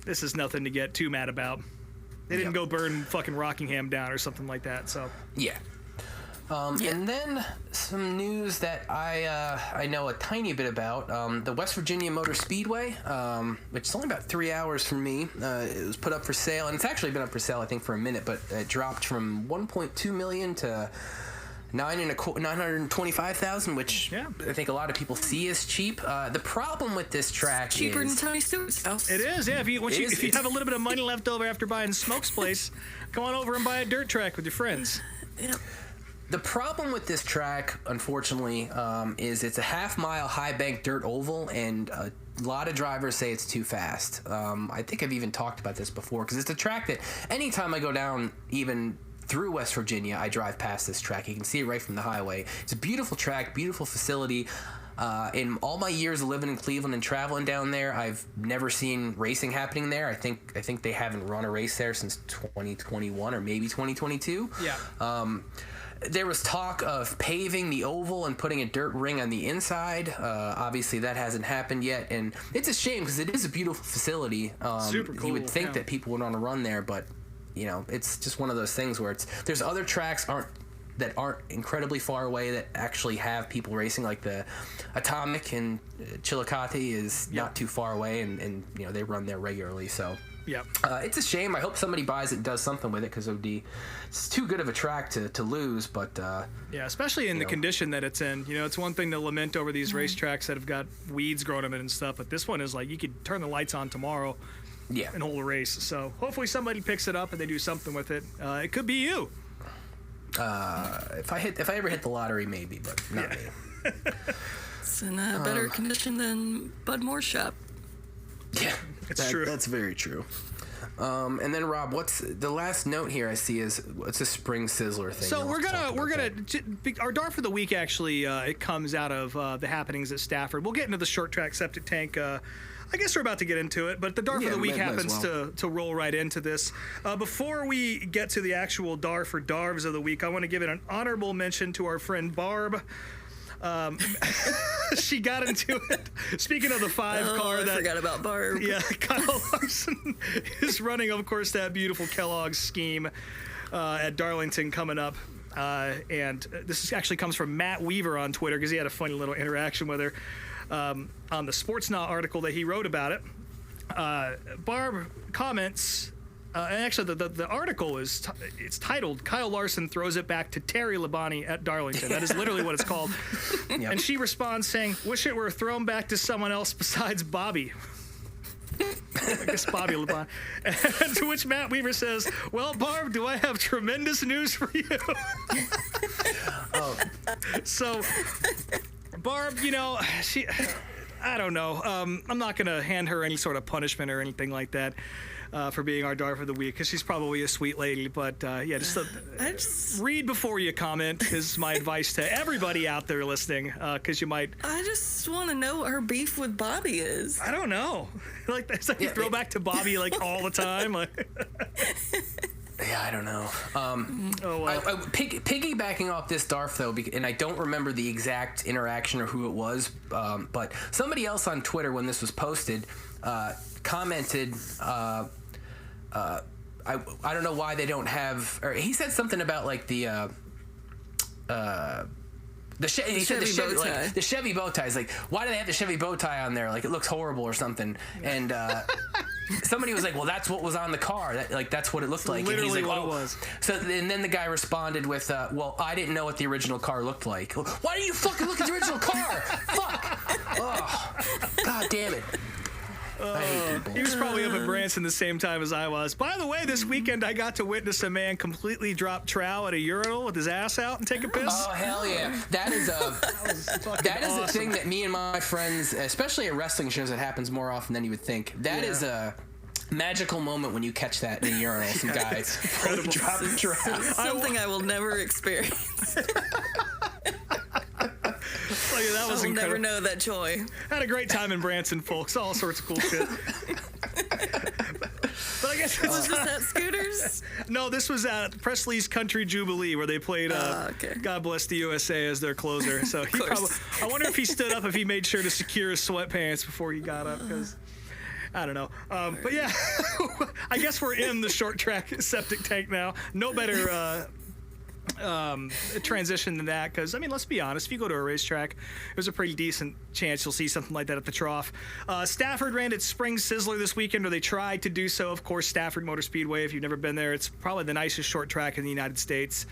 this is nothing to get too mad about. They didn't go burn fucking Rockingham down or something like that. So yeah. And then some news that I know a tiny bit about. The West Virginia Motor Speedway, which is only about 3 hours from me. It was put up for sale, and it's actually been up for sale, I think, for a minute, but it dropped from $1.2 million to $925,000, which I think a lot of people see as cheap. The problem with this track cheaper than Tony Stewart's house. It is, yeah. If you have a little bit of money left over after buying Smoke's place, come on over and buy a dirt track with your friends. Yep. The problem with this track, unfortunately, is it's a half-mile high-bank dirt oval, and a lot of drivers say it's too fast. I think I've even talked about this before, because it's a track that anytime I go down, even through West Virginia, I drive past this track. You can see it right from the highway. It's a beautiful track, beautiful facility. In all my years of living in Cleveland and traveling down there, I've never seen racing happening there. I think they haven't run a race there since 2021 or maybe 2022. Yeah. There was talk of paving the oval and putting a dirt ring on the inside. Obviously, that hasn't happened yet, and it's a shame because it is a beautiful facility. Super cool. You would think that people would want to run there, but it's just one of those things where there's other tracks that aren't incredibly far away that actually have people racing, like the Atomic in Chillicothe is not too far away, and they run there regularly. So. Yeah, it's a shame. I hope somebody buys it and does something with it, because it's too good of a track to lose. But yeah, especially in the condition that it's in. It's one thing to lament over these racetracks that have got weeds growing in it and stuff, but this one is like you could turn the lights on tomorrow, and hold a race. So hopefully somebody picks it up and they do something with it. It could be you. If I ever hit the lottery, maybe, but not me. It's in a better condition than Bud Moore's shop. Yeah, it's true. That's very true. And then Rob, what's the last note here I see is it's a spring sizzler thing. So we're gonna our DAR for the week actually it comes out of the happenings at Stafford. We'll get into the short track septic tank. I guess we're about to get into it, but the DAR for the week happens to roll right into this. Before we get to the actual DAR for Darvs of the week, I want to give it an honorable mention to our friend Barb. She got into it. Speaking of the 5 car, I forgot about Barb. Yeah, Kyle Larson is running, of course, that beautiful Kellogg's scheme at Darlington coming up. And this actually comes from Matt Weaver on Twitter, because he had a funny little interaction with her on the Sportsnaut article that he wrote about it. Barb comments. And actually, the article it's titled "Kyle Larson Throws It Back to Terry Labonte at Darlington." That is literally what it's called. Yep. And she responds saying, "Wish it were thrown back to someone else besides Bobby." I guess Bobby Labonte. And to which Matt Weaver says, "Well, Barb, do I have tremendous news for you?" So, Barb, I don't know. I'm not going to hand her any sort of punishment or anything like that. For being our DAR for the week, because she's probably a sweet lady. But just read before you comment is my advice to everybody out there listening, because you might. I just want to know what her beef with Bobby is. I don't know. It's like you throw back to Bobby like all the time. Yeah, I don't know. Piggybacking off this DARF, though, and I don't remember the exact interaction or who it was, but somebody else on Twitter, when this was posted, commented, I don't know why they don't have, or he said something about like the Chevy bow tie. It's like, why do they have the Chevy bow tie on there? Like, it looks horrible or something. And somebody was like, well, that's what was on the car. That's what it looked like. Literally and he's like, what it was. So, and then the guy responded with, well, I didn't know what the original car looked like. Why didn't you fucking look at the original car? Fuck. Oh, God damn it. He was probably up at Branson the same time as I was. By the way, this weekend I got to witness a man completely drop trow at a urinal with his ass out and take a piss. Oh, hell yeah. That is a thing that me and my friends, especially at wrestling shows, it happens more often than you would think. That is a magical moment when you catch that in a urinal. Some guys dropping trow. Something I will never experience. That was I'll incredible. Never know that joy. Had a great time in Branson, folks. All sorts of cool shit. But I guess Was this at Scooters? No, this was at Presley's Country Jubilee where they played Okay. God Bless the USA as their closer. So he probably, I wonder if he stood up, if he made sure to secure his sweatpants before he got up, because I don't know. But yeah, I guess we're in the short track septic tank now. No better transition than that, because I mean, let's be honest, if you go to a racetrack, there's a pretty decent chance you'll see something like that at the trough. Stafford ran its Spring Sizzler this weekend, or they tried to do so. Of course, Stafford Motor Speedway, if you've never been there, it's probably the nicest short track in the United States.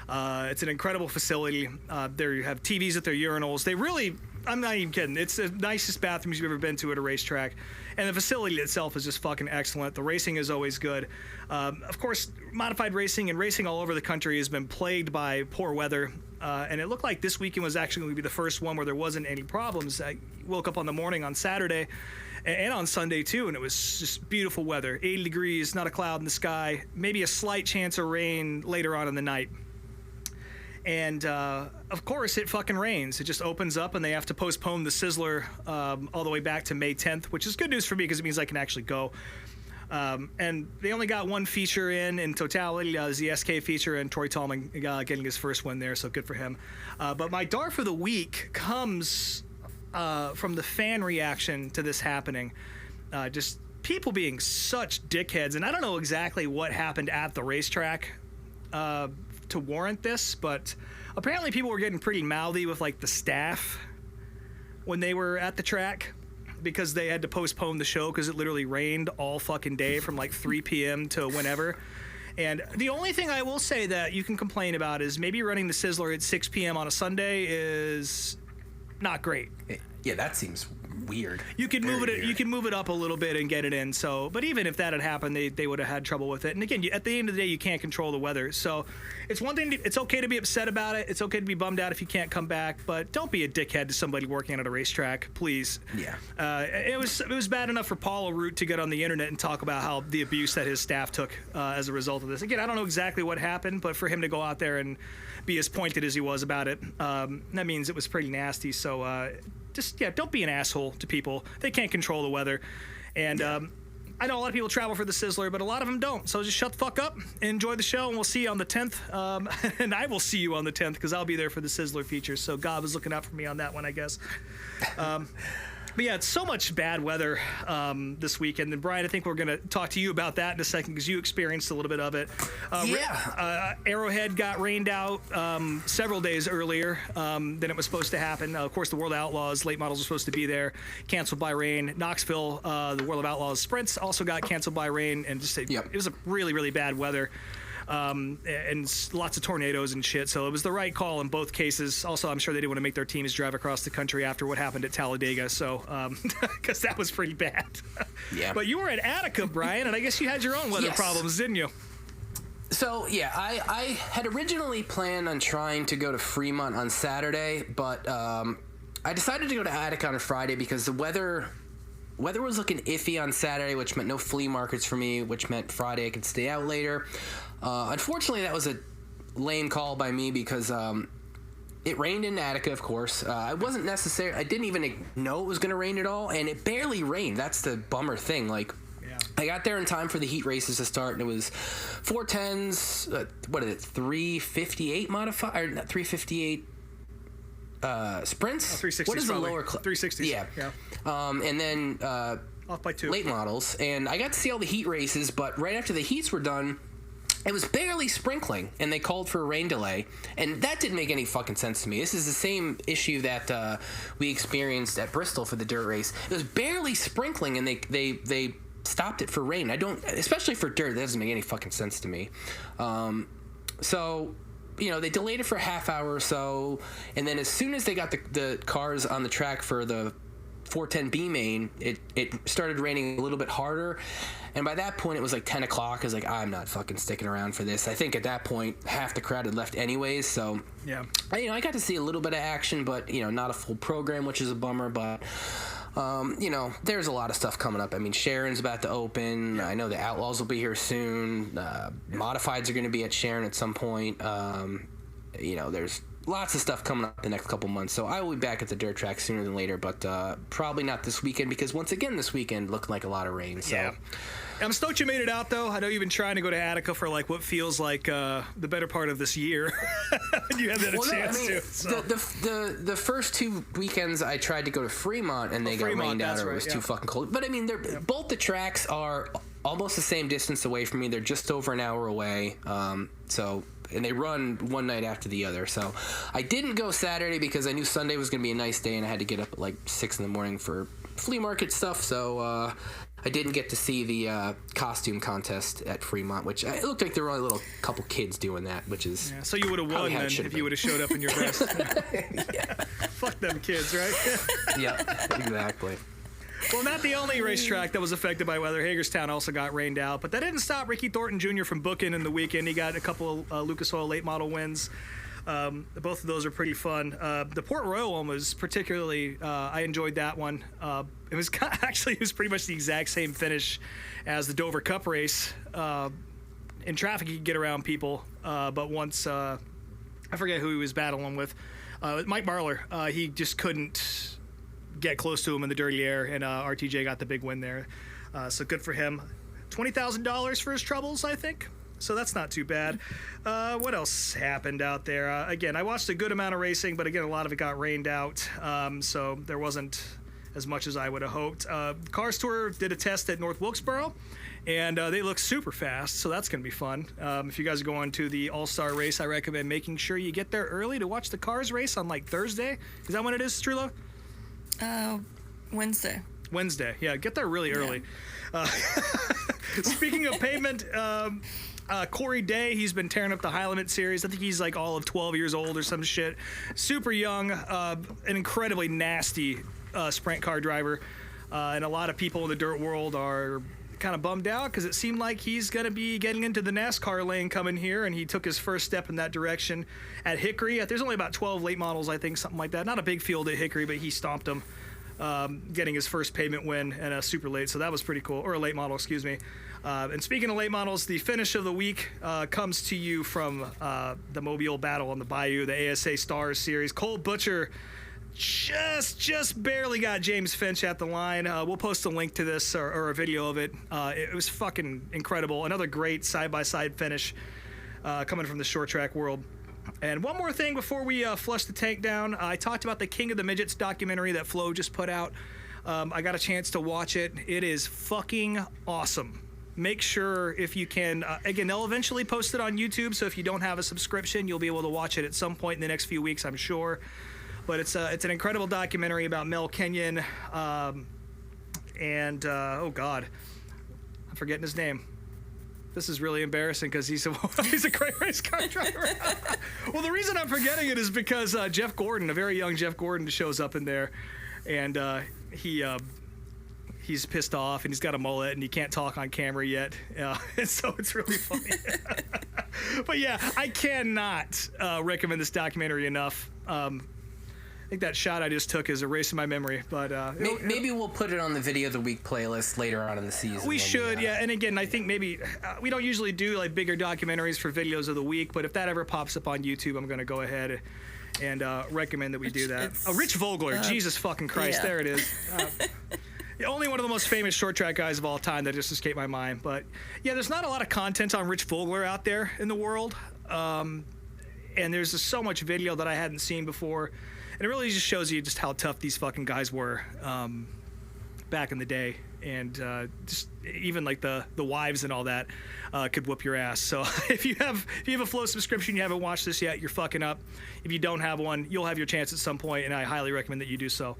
It's an incredible facility. There you have TVs at their urinals. They really, I'm not even kidding, it's the nicest bathrooms you've ever been to at a racetrack. And the facility itself is just fucking excellent. The racing is always good. Of course, modified racing and racing all over the country has been plagued by poor weather. And it looked like this weekend was actually going to be the first one where there wasn't any problems. I woke up on the morning on Saturday and on Sunday too, and it was just beautiful weather. 80 degrees, not a cloud in the sky, maybe a slight chance of rain later on in the night. And of course, it fucking rains. It just opens up, and they have to postpone the Sizzler all the way back to May 10th, which is good news for me because it means I can actually go. And they only got one feature in totality, the ZSK feature, and Troy Tallman getting his first win there, so good for him. But my DARF of the week comes from the fan reaction to this happening. Just people being such dickheads, and I don't know exactly what happened at the racetrack to warrant this, but apparently people were getting pretty mouthy with like the staff when they were at the track because they had to postpone the show because it literally rained all fucking day from like 3 p.m. to whenever. And the only thing I will say that you can complain about is maybe running the Sizzler at 6 p.m. on a Sunday is not great. Yeah, that seems weird. You could move it. Weird. You can move it up a little bit and get it in. So, but even if that had happened, they would have had trouble with it. And again, at the end of the day, you can't control the weather. So, it's one thing. It's okay to be upset about it. It's okay to be bummed out if you can't come back. But don't be a dickhead to somebody working at a racetrack, please. Yeah. It was bad enough for Paul Root to get on the internet and talk about how the abuse that his staff took as a result of this. Again, I don't know exactly what happened, but for him to go out there and be as pointed as he was about it, that means it was pretty nasty. So. Don't be an asshole to people. They can't control the weather. And I know a lot of people travel for the Sizzler, but a lot of them don't. So just shut the fuck up, enjoy the show, and we'll see you on the 10th. And I will see you on the 10th because I'll be there for the Sizzler feature. So God was looking out for me on that one, I guess. But yeah, it's so much bad weather this weekend. And Brian, I think we're going to talk to you about that in a second because you experienced a little bit of it. Arrowhead got rained out several days earlier than it was supposed to happen. Of course, the World of Outlaws late models were supposed to be there, canceled by rain. Knoxville, the World of Outlaws sprints also got canceled by rain, and just it was a really, really bad weather. And lots of tornadoes and shit. So it was the right call in both cases. Also, I'm sure they didn't want to make their teams drive across the country after what happened at Talladega. So, because that was pretty bad. Yeah. But you were at Attica, Brian, and I guess you had your own weather problems, didn't you? So, yeah, I had originally planned on trying to go to Fremont on Saturday, but I decided to go to Attica on Friday because the weather was looking iffy on Saturday, which meant no flea markets for me, which meant Friday I could stay out later. Unfortunately, that was a lame call by me because it rained in Attica, of course. I didn't even know it was going to rain at all, and it barely rained. That's the bummer thing. Like, I got there in time for the heat races to start, and it was 410s, 358 modified, or not 358 sprints? 360s. What is the probably. lower 360s. Yeah. And then off by 2. late models, and I got to see all the heat races, but right after the heats were done, it was barely sprinkling, and they called for a rain delay, and that didn't make any fucking sense to me. This is the same issue that we experienced at Bristol for the dirt race. It was barely sprinkling, and they stopped it for rain. Especially for dirt, that doesn't make any fucking sense to me. So, they delayed it for a half hour or so, and then as soon as they got the cars on the track for the 410B main, it started raining a little bit harder, and by that point it was like 10 o'clock. I was like, I'm not fucking sticking around for this. I think at that point half the crowd had left anyways, so I got to see a little bit of action, but not a full program, which is a bummer. But there's a lot of stuff coming up. I mean, Sharon's about to open. I know the Outlaws will be here soon. Modifieds are going to be at Sharon at some point. There's lots of stuff coming up the next couple months. So I will be back at the dirt track sooner than later, but probably not this weekend because once again this weekend looked like a lot of rain. So. Yeah. I'm stoked you made it out, though. I know you've been trying to go to Attica for like what feels like the better part of this year. You haven't had a chance to. So. The first 2 weekends I tried to go to Fremont and they got rained out or it was too fucking cold. But I mean, both the tracks are almost the same distance away from me. They're just over an hour away. And they run one night after the other. So I didn't go Saturday because I knew Sunday was going to be a nice day and I had to get up at like 6 in the morning for flea market stuff. So I didn't get to see the costume contest at Fremont, which it looked like there were only a little couple kids doing that, which is... Yeah, so you would have won then if you would have showed up in your best. Yeah. Fuck them kids, right? Yeah, exactly. Well, not the only racetrack that was affected by weather. Hagerstown also got rained out, but that didn't stop Ricky Thornton Jr. from booking in the weekend. He got a couple Lucas Oil late model wins. Both of those are pretty fun. The Port Royal one was particularly, I enjoyed that one. It was pretty much the exact same finish as the Dover Cup race. In traffic, you could get around people, but once, I forget who he was battling with, Mike Barler, he just couldn't get close to him in the dirty air, and RTJ got the big win there. So good for him. $20,000 for his troubles, I think. So that's not too bad. What else happened out there? Again, I watched a good amount of racing, but again, a lot of it got rained out. So there wasn't as much as I would have hoped. Cars Tour did a test at North Wilkesboro, and they look super fast, so that's going to be fun. If you guys are going to the All-Star race, I recommend making sure you get there early to watch the Cars race on like Thursday. Is that when it is, Trilo? Wednesday. Yeah, get there really early. Speaking of pavement, Corey Day, he's been tearing up the High Limit Series. I think he's like all of 12 years old or some shit. Super young, an incredibly nasty sprint car driver. And a lot of people in the dirt world are kind of bummed out because it seemed like he's going to be getting into the NASCAR lane coming here, and he took his first step in that direction at Hickory. There's only about 12 late models, I think, something like that. Not a big field at Hickory, but he stomped them, getting his first pavement win and a super late, so that was pretty cool. Or a late model, excuse me. And speaking of late models, the finish of the week comes to you from the Mobile Battle on the Bayou, the ASA Stars Series. Cole Butcher just barely got James Finch at the line. We'll post a link to this or a video of it. It was fucking incredible. Another great side-by-side finish coming from the short track world. And one more thing before we flush the tank down. I talked about the King of the Midgets documentary that Flo just put out. I got a chance to watch it. It is fucking awesome. Make sure if you can, again, they'll eventually post it on YouTube, so if you don't have a subscription, you'll be able to watch it at some point in the next few weeks, I'm sure. But it's an incredible documentary about Mel Kenyon and, oh God, I'm forgetting his name. This is really embarrassing because he's a great race car driver. Well, the reason I'm forgetting it is because Jeff Gordon, a very young Jeff Gordon, shows up in there, and he's pissed off and he's got a mullet and he can't talk on camera yet, and so it's really funny. But yeah, I cannot recommend this documentary enough. I think that shot I just took is erasing my memory, but maybe we'll put it on the video of the week playlist later on in the season. We should, yeah. And again, I think maybe we don't usually do like bigger documentaries for videos of the week, but if that ever pops up on YouTube, I'm going to go ahead and recommend that we do that. Rich Vogler, Jesus fucking Christ, yeah. There it is. Only one of the most famous short track guys of all time that just escaped my mind. But yeah, there's not a lot of content on Rich Vogler out there in the world, and there's just so much video that I hadn't seen before. And it really just shows you just how tough these fucking guys were back in the day. And just even like the wives and all that could whoop your ass. So if you have a Flow subscription, you haven't watched this yet, you're fucking up. If you don't have one, you'll have your chance at some point, and I highly recommend that you do so.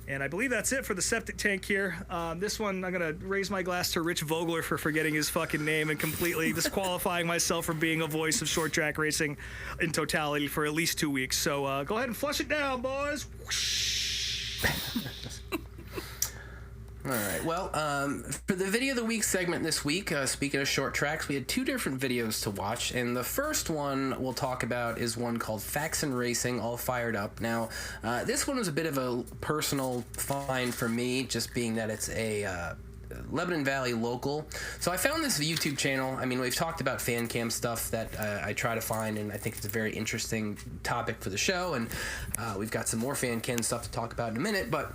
And I believe that's it for the septic tank here. This one, I'm going to raise my glass to Rich Vogler for forgetting his fucking name and completely disqualifying myself from being a voice of short track racing in totality for at least 2 weeks. So go ahead and flush it down, boys. All right. Well, for the video of the week segment this week, speaking of short tracks, we had 2 different videos to watch, and the first one we'll talk about is one called Facts and Racing, All Fired Up. Now, this one was a bit of a personal find for me, just being that it's a Lebanon Valley local. So I found this YouTube channel. I mean, we've talked about fan cam stuff that I try to find, and I think it's a very interesting topic for the show, and we've got some more fan cam stuff to talk about in a minute, but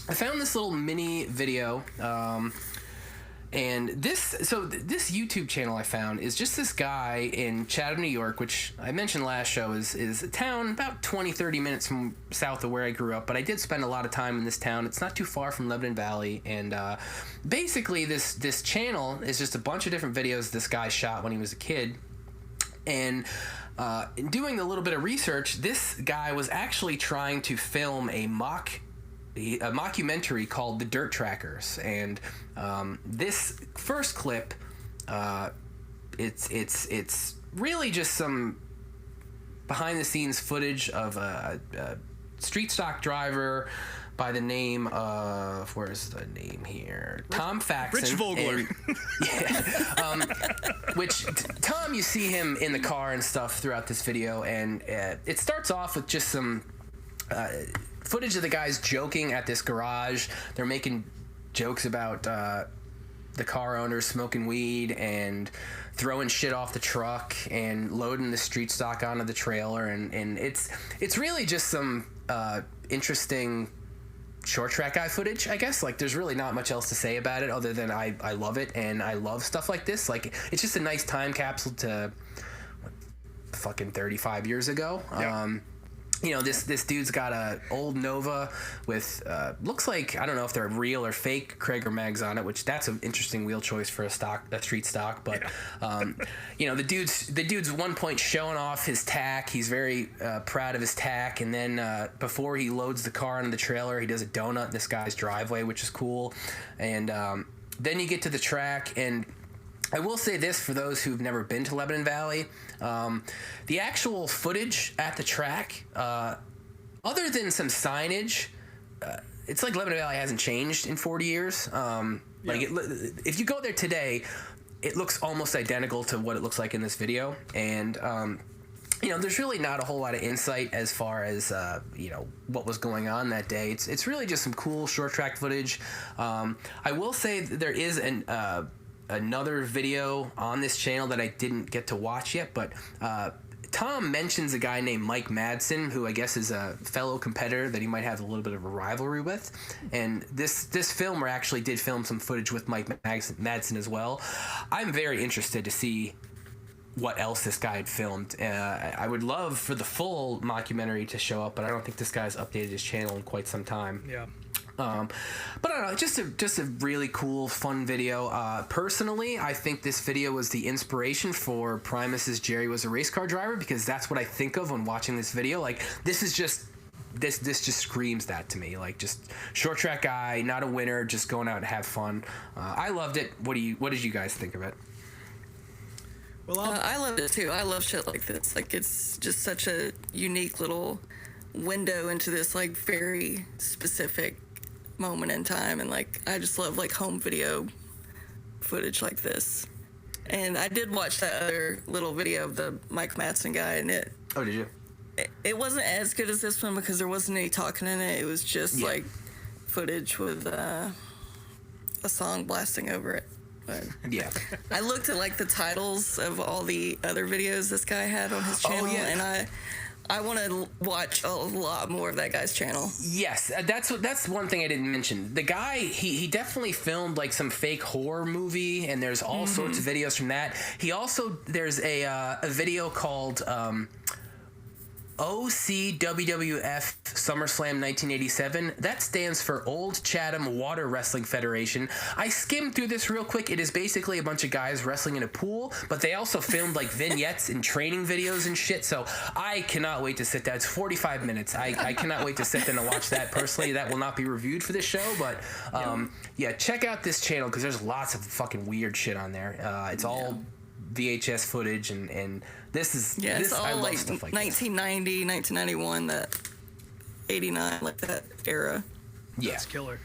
I found this little mini video, and this YouTube channel I found is just this guy in Chatham, New York, which I mentioned last show is a town about 20-30 minutes from south of where I grew up, but I did spend a lot of time in this town. It's not too far from Lebanon Valley, and basically this channel is just a bunch of different videos this guy shot when he was a kid. And in doing a little bit of research, this guy was actually trying to film a mockumentary called The Dirt Trackers, and this first clip, it's really just some behind the scenes footage of a street stock driver by the name of, where's the name here? Tom Faxon. Rich Vogler. Which Tom, you see him in the car and stuff throughout this video, and it starts off with just some footage of the guys joking at this garage. They're making jokes about the car owners smoking weed and throwing shit off the truck and loading the street stock onto the trailer, and it's really just some interesting short track guy footage, I guess. Like, there's really not much else to say about it other than I love it, and I love stuff like this. Like, it's just a nice time capsule to fucking 35 years ago. Yeah. You know, this dude's got a old Nova with looks like, I don't know if they're real or fake Krager mags on it, which that's an interesting wheel choice for a street stock. But you know, the dude's one point showing off his tack. He's very proud of his tack, and then before he loads the car onto the trailer, he does a donut in this guy's driveway, which is cool. And then you get to the track, and I will say this for those who've never been to Lebanon Valley, the actual footage at the track, other than some signage, it's like Lebanon Valley hasn't changed in 40 years. If you go there today, it looks almost identical to what it looks like in this video. And, you know, there's really not a whole lot of insight as far as, you know, what was going on that day. It's really just some cool short track footage. I will say there is another video on this channel that I didn't get to watch yet, but Tom mentions a guy named Mike Madsen, who I guess is a fellow competitor that he might have a little bit of a rivalry with. And this filmer actually did film some footage with Mike Madsen as well. I'm very interested to see what else this guy had filmed. I would love for the full mockumentary to show up, but I don't think this guy's updated his channel in quite some time. Yeah. But I don't know, just a really cool, fun video. Personally, I think this video was the inspiration for Primus's Jerry Was a Race Car Driver, because that's what I think of when watching this video. Like, this just screams that to me. Like, just short track guy, not a winner, just going out and have fun. I loved it. What did you guys think of it? Well, I loved it too. I love shit like this. Like, it's just such a unique little window into this, like, very specific moment in time, and like I just love like home video footage like this. And I did watch that other little video of the Mike Madsen guy, and it did you? It wasn't as good as this one because there wasn't any talking in it. It was just like footage with a song blasting over it. But yeah, I looked at like the titles of all the other videos this guy had on his channel, and I want to watch a lot more of that guy's channel. Yes, that's one thing I didn't mention. The guy, he definitely filmed like some fake horror movie, and there's all sorts of videos from that. He also, there's a video called OCWWF SummerSlam 1987. That stands for Old Chatham Water Wrestling Federation. I skimmed through this real quick. It is basically a bunch of guys wrestling in a pool, but they also filmed like vignettes and training videos and shit. So I cannot wait to sit down. It's 45 minutes. I cannot wait to sit down and watch that. Personally, that will not be reviewed for this show, but yeah, check out this channel because there's lots of fucking weird shit on there. It's all VHS footage, and this is it's all I love like stuff like 1990, 1991, that 89, like that era. That's killer.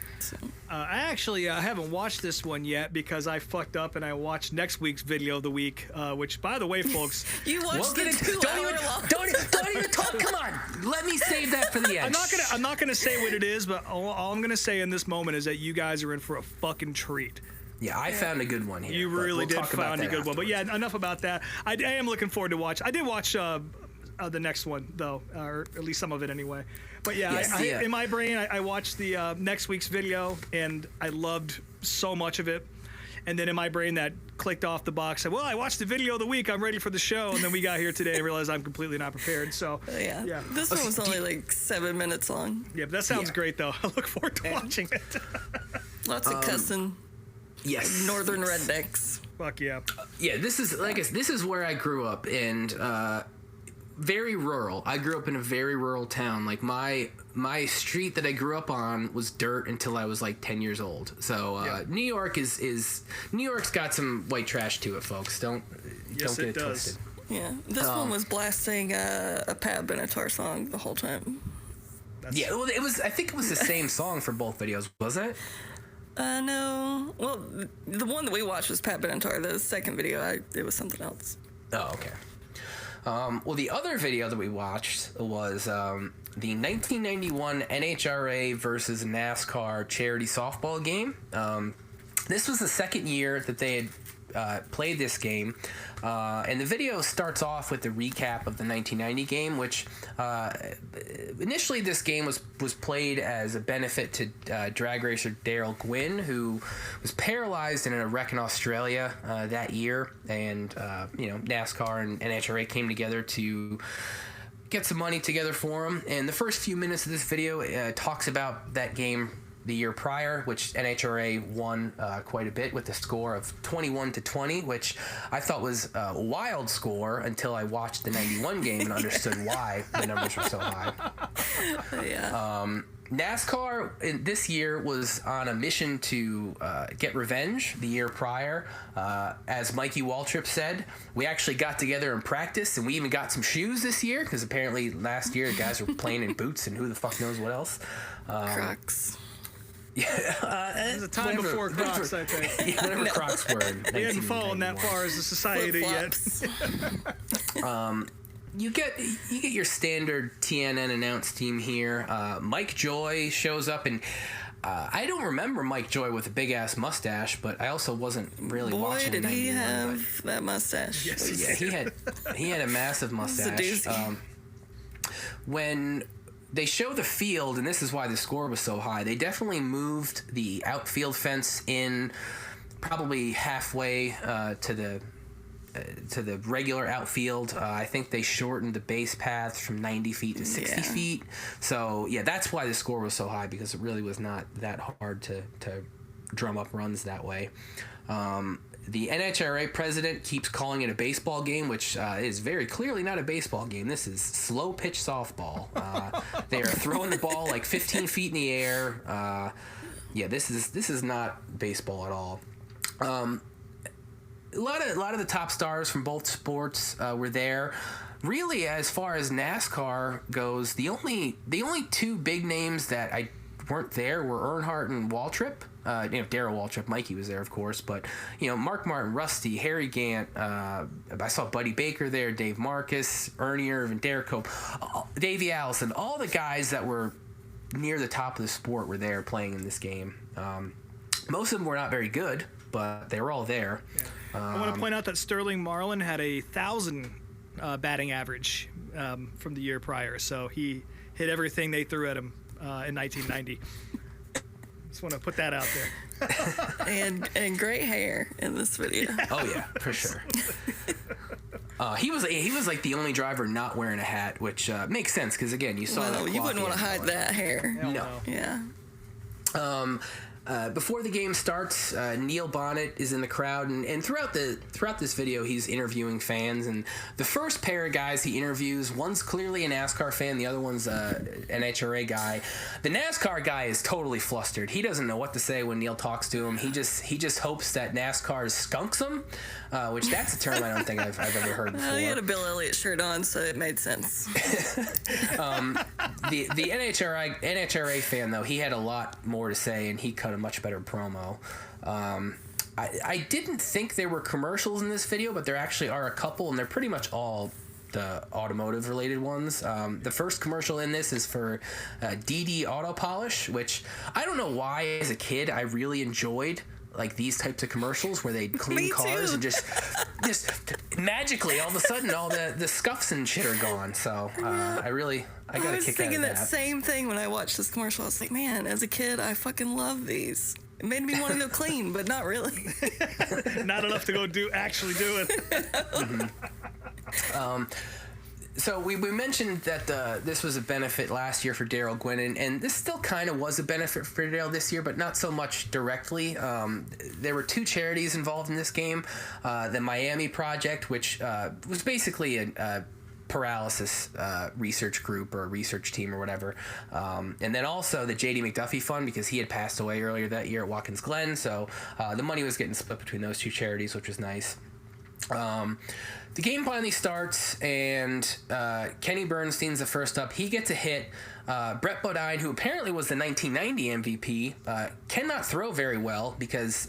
I actually haven't watched this one yet because I fucked up and I watched next week's video of the week, which, by the way, folks, You watched the 2 hour long. Don't even talk. Come on, let me save that for the end. I'm not gonna say what it is, but all I'm gonna say in this moment is that you guys are in for a fucking treat. Yeah, I found a good one here. You really did find a good one. But yeah, enough about that. I am looking forward to watch. I did watch the next one though, or at least some of it anyway. But yeah, Yes, in my brain, I watched the next week's video and I loved so much of it. And then in my brain, that clicked off the box. Said, well, I watched the video of the week. I'm ready for the show. And then we got here today and realized I'm completely not prepared. So yeah. This one was only like 7 minutes long. Yeah, but that sounds great though. I look forward to watching it. Lots of cussing. Yes. Northern rednecks. Fuck yeah. Yeah, this is where I grew up, and very rural. I grew up in a very rural town. Like my street that I grew up on was dirt until I was like 10 years old. So New York New York's got some white trash to it, folks. Don't get it twisted. Yeah, this one was blasting a Pat Benatar song the whole time. Yeah, well, it was. I think it was the same song for both videos, wasn't it? No. Well, the one that we watched was Pat Benatar. The second video, it was something else. Oh, okay. Well, the other video that we watched was the 1991 NHRA versus NASCAR charity softball game. This was the second year that they had played this game, and the video starts off with the recap of the 1990 game, which initially this game was played as a benefit to drag racer Daryl Gwynn, who was paralyzed in a wreck in Australia that year, and NASCAR and NHRA came together to get some money together for him. And the first few minutes of this video talks about that game the year prior, which NHRA won quite a bit with a score of 21-20, which I thought was a wild score until I watched the 91 game and understood why the numbers were so high. Yeah. NASCAR this year was on a mission to get revenge the year prior. As Mikey Waltrip said, we actually got together and practiced, and we even got some shoes this year, because apparently last year guys were playing in boots and who the fuck knows what else. Crocs. Yeah, it was a time before Crocs, I think. Yeah, whatever Crocs were. We hadn't fallen that far as a society yet. You get your standard TNN announce team here. Mike Joy shows up, and I don't remember Mike Joy with a big ass mustache, but I also wasn't really watching. Boy, did he have that mustache? Yes, yeah, he had a massive mustache. When they show the field, and this is why the score was so high, they definitely moved the outfield fence in probably halfway to the regular outfield. I think they shortened the base paths from 90 feet to 60 feet. So, yeah, that's why the score was so high, because it really was not that hard to drum up runs that way. The NHRA president keeps calling it a baseball game, which is very clearly not a baseball game. This is slow pitch softball. They are throwing the ball like 15 feet in the air. This is not baseball at all. A lot of the top stars from both sports were there. Really, as far as NASCAR goes, the only two big names that I weren't there were Earnhardt and Waltrip. Darrell Waltrip, Mikey was there, of course, but Mark Martin, Rusty, Harry Gant. I saw Buddy Baker there, Dave Marcus, Ernie Irvin, Derek Cope, Davey Allison. All the guys that were near the top of the sport were there playing in this game. Most of them were not very good, but they were all there. Yeah. I want to point out that Sterling Marlin had 1,000 batting average from the year prior, so he hit everything they threw at him in 1990. Just want to put that out there. and gray hair in this video. Oh yeah, for sure. He was like the only driver not wearing a hat, which makes sense because again, you saw that. You wouldn't want to hide that hair. No. Yeah. Before the game starts, Neil Bonnet is in the crowd, and throughout this video, he's interviewing fans. And the first pair of guys he interviews, one's clearly a NASCAR fan, the other one's an NHRA guy. The NASCAR guy is totally flustered. He doesn't know what to say when Neil talks to him. He just hopes that NASCAR skunks him, which that's a term I don't think I've ever heard before. He had a Bill Elliott shirt on, so it made sense. The NHRA fan, though, he had a lot more to say, and he cut a much better promo. I didn't think there were commercials in this video, but there actually are a couple, and they're pretty much all the automotive related ones. The first commercial in this is for DD Auto Polish, which I don't know why as a kid I really enjoyed, like these types of commercials where they clean cars and just magically all of a sudden all the scuffs and shit are gone. So I got a kick out of that. I was thinking that same thing when I watched this commercial. I was like, man, as a kid, I fucking love these. It made me want to go clean, but not really. Not enough to go actually do it. Mm-hmm. So we mentioned that this was a benefit last year for Daryl Gwynn, and this still kind of was a benefit for Daryl this year, but not so much directly. There were two charities involved in this game. The Miami Project, which was basically a paralysis research group or a research team or whatever. And then also the J.D. McDuffie Fund, because he had passed away earlier that year at Watkins Glen. So the money was getting split between those two charities, which was nice. The game finally starts, and Kenny Bernstein's the first up. He gets a hit. Brett Bodine, who apparently was the 1990 MVP, cannot throw very well because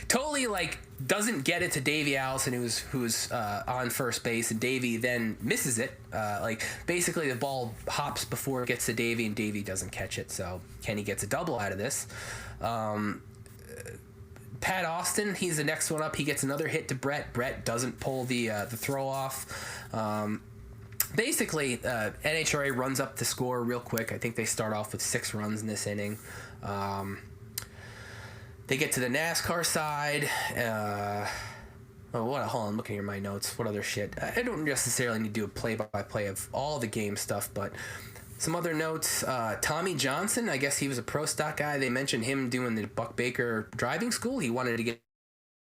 totally doesn't get it to Davey Allison, who's on first base, and Davey then misses it. Basically the ball hops before it gets to Davey, and Davey doesn't catch it. So Kenny gets a double out of this. Pat Austin, he's the next one up. He gets another hit to Brett. Brett doesn't pull the throw off. Basically, NHRA runs up the score real quick. I think they start off with 6 runs in this inning. They get to the NASCAR side. Hold on, I'm looking at my notes. What other shit? I don't necessarily need to do a play-by-play of all the game stuff, but some other notes. Tommy Johnson, I guess he was a pro stock guy. They mentioned him doing the Buck Baker driving school. He wanted to get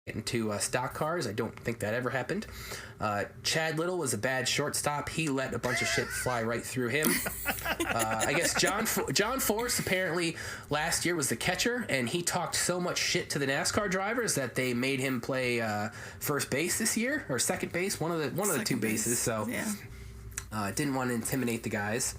into stock cars. I don't think that ever happened. Chad Little was a bad shortstop. He let a bunch of shit fly right through him. I guess John Force apparently last year was the catcher, and he talked so much shit to the NASCAR drivers that they made him play first base this year, or second base, one of the two bases. So didn't want to intimidate the guys.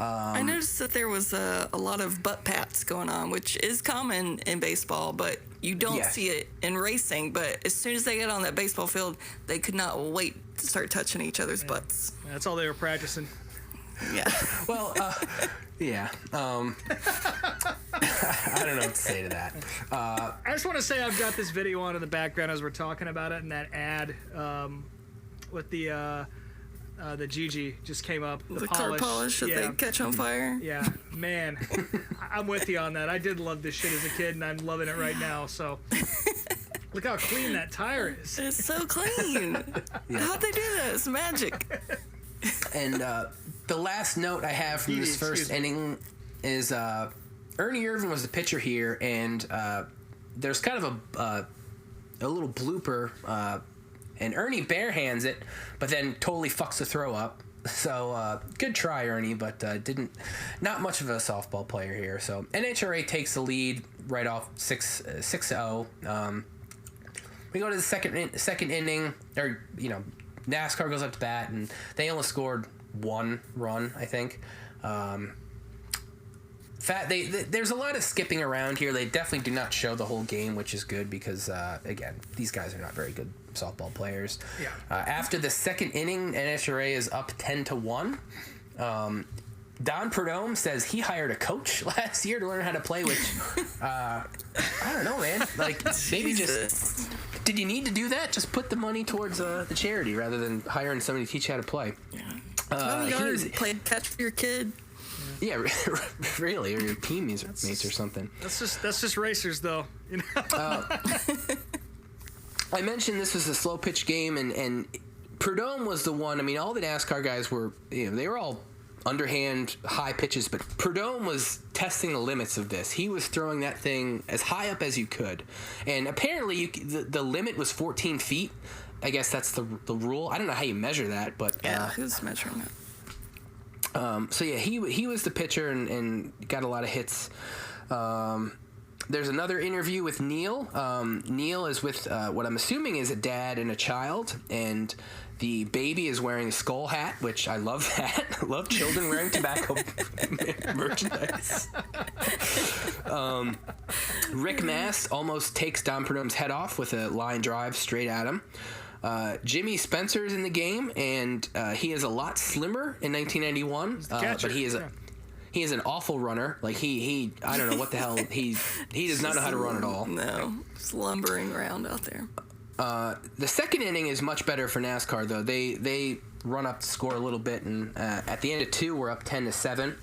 I noticed that there was a lot of butt pats going on, which is common in baseball, but you don't see it in racing. But as soon as they get on that baseball field, they could not wait to start touching each other's butts. That's all they were practicing. Yeah. Well, yeah. I don't know what to say to that. I just want to say I've got this video on in the background as we're talking about it, and that ad with the Gigi just came up. The car polish that they catch on fire. Yeah, man, I'm with you on that. I did love this shit as a kid, and I'm loving it right now. So, look how clean that tire is. It's so clean. How'd they do that? It's magic. And the last note I have from this first inning is Ernie Irvin was the pitcher here, and there's kind of a little blooper. And Ernie barehands it, but then totally fucks the throw up. So good try, Ernie, but not much of a softball player here. So NHRA takes the lead right off 6-0. We go to the second inning, or NASCAR goes up to bat, and they only scored 1 run, I think. There's a lot of skipping around here. They definitely do not show the whole game, which is good because, again, these guys are not very good softball players. Yeah. After the second inning, NHRA is up 10-1. Don Prudhomme says he hired a coach last year to learn how to play, which I don't know, man. Maybe just did you need to do that? Just put the money towards the charity rather than hiring somebody to teach you how to play. Play catch for your kid. Yeah, really, or your teammates or something. That's just racers, though. I mentioned this was a slow pitch game, and Prudhomme was the one. I mean, all the NASCAR guys were, they were all underhand high pitches, but Prudhomme was testing the limits of this. He was throwing that thing as high up as you could, and apparently the limit was 14 feet. I guess that's the rule. I don't know how you measure that, but who's measuring it? So yeah, he was the pitcher and got a lot of hits. There's another interview with Neil. Neil is with what I'm assuming is a dad and a child, and the baby is wearing a skull hat, which I love that. I love children wearing tobacco merchandise. Rick Mast almost takes Don Prudhomme's head off with a line drive straight at him. Jimmy Spencer's in the game, and he is a lot slimmer in 1991, but he is an awful runner. Like he I don't know what the hell he does not know how to run at all. No, just lumbering around out there. The second inning is much better for NASCAR though. They run up the score a little bit, and at the end of 2, we're up 10-7.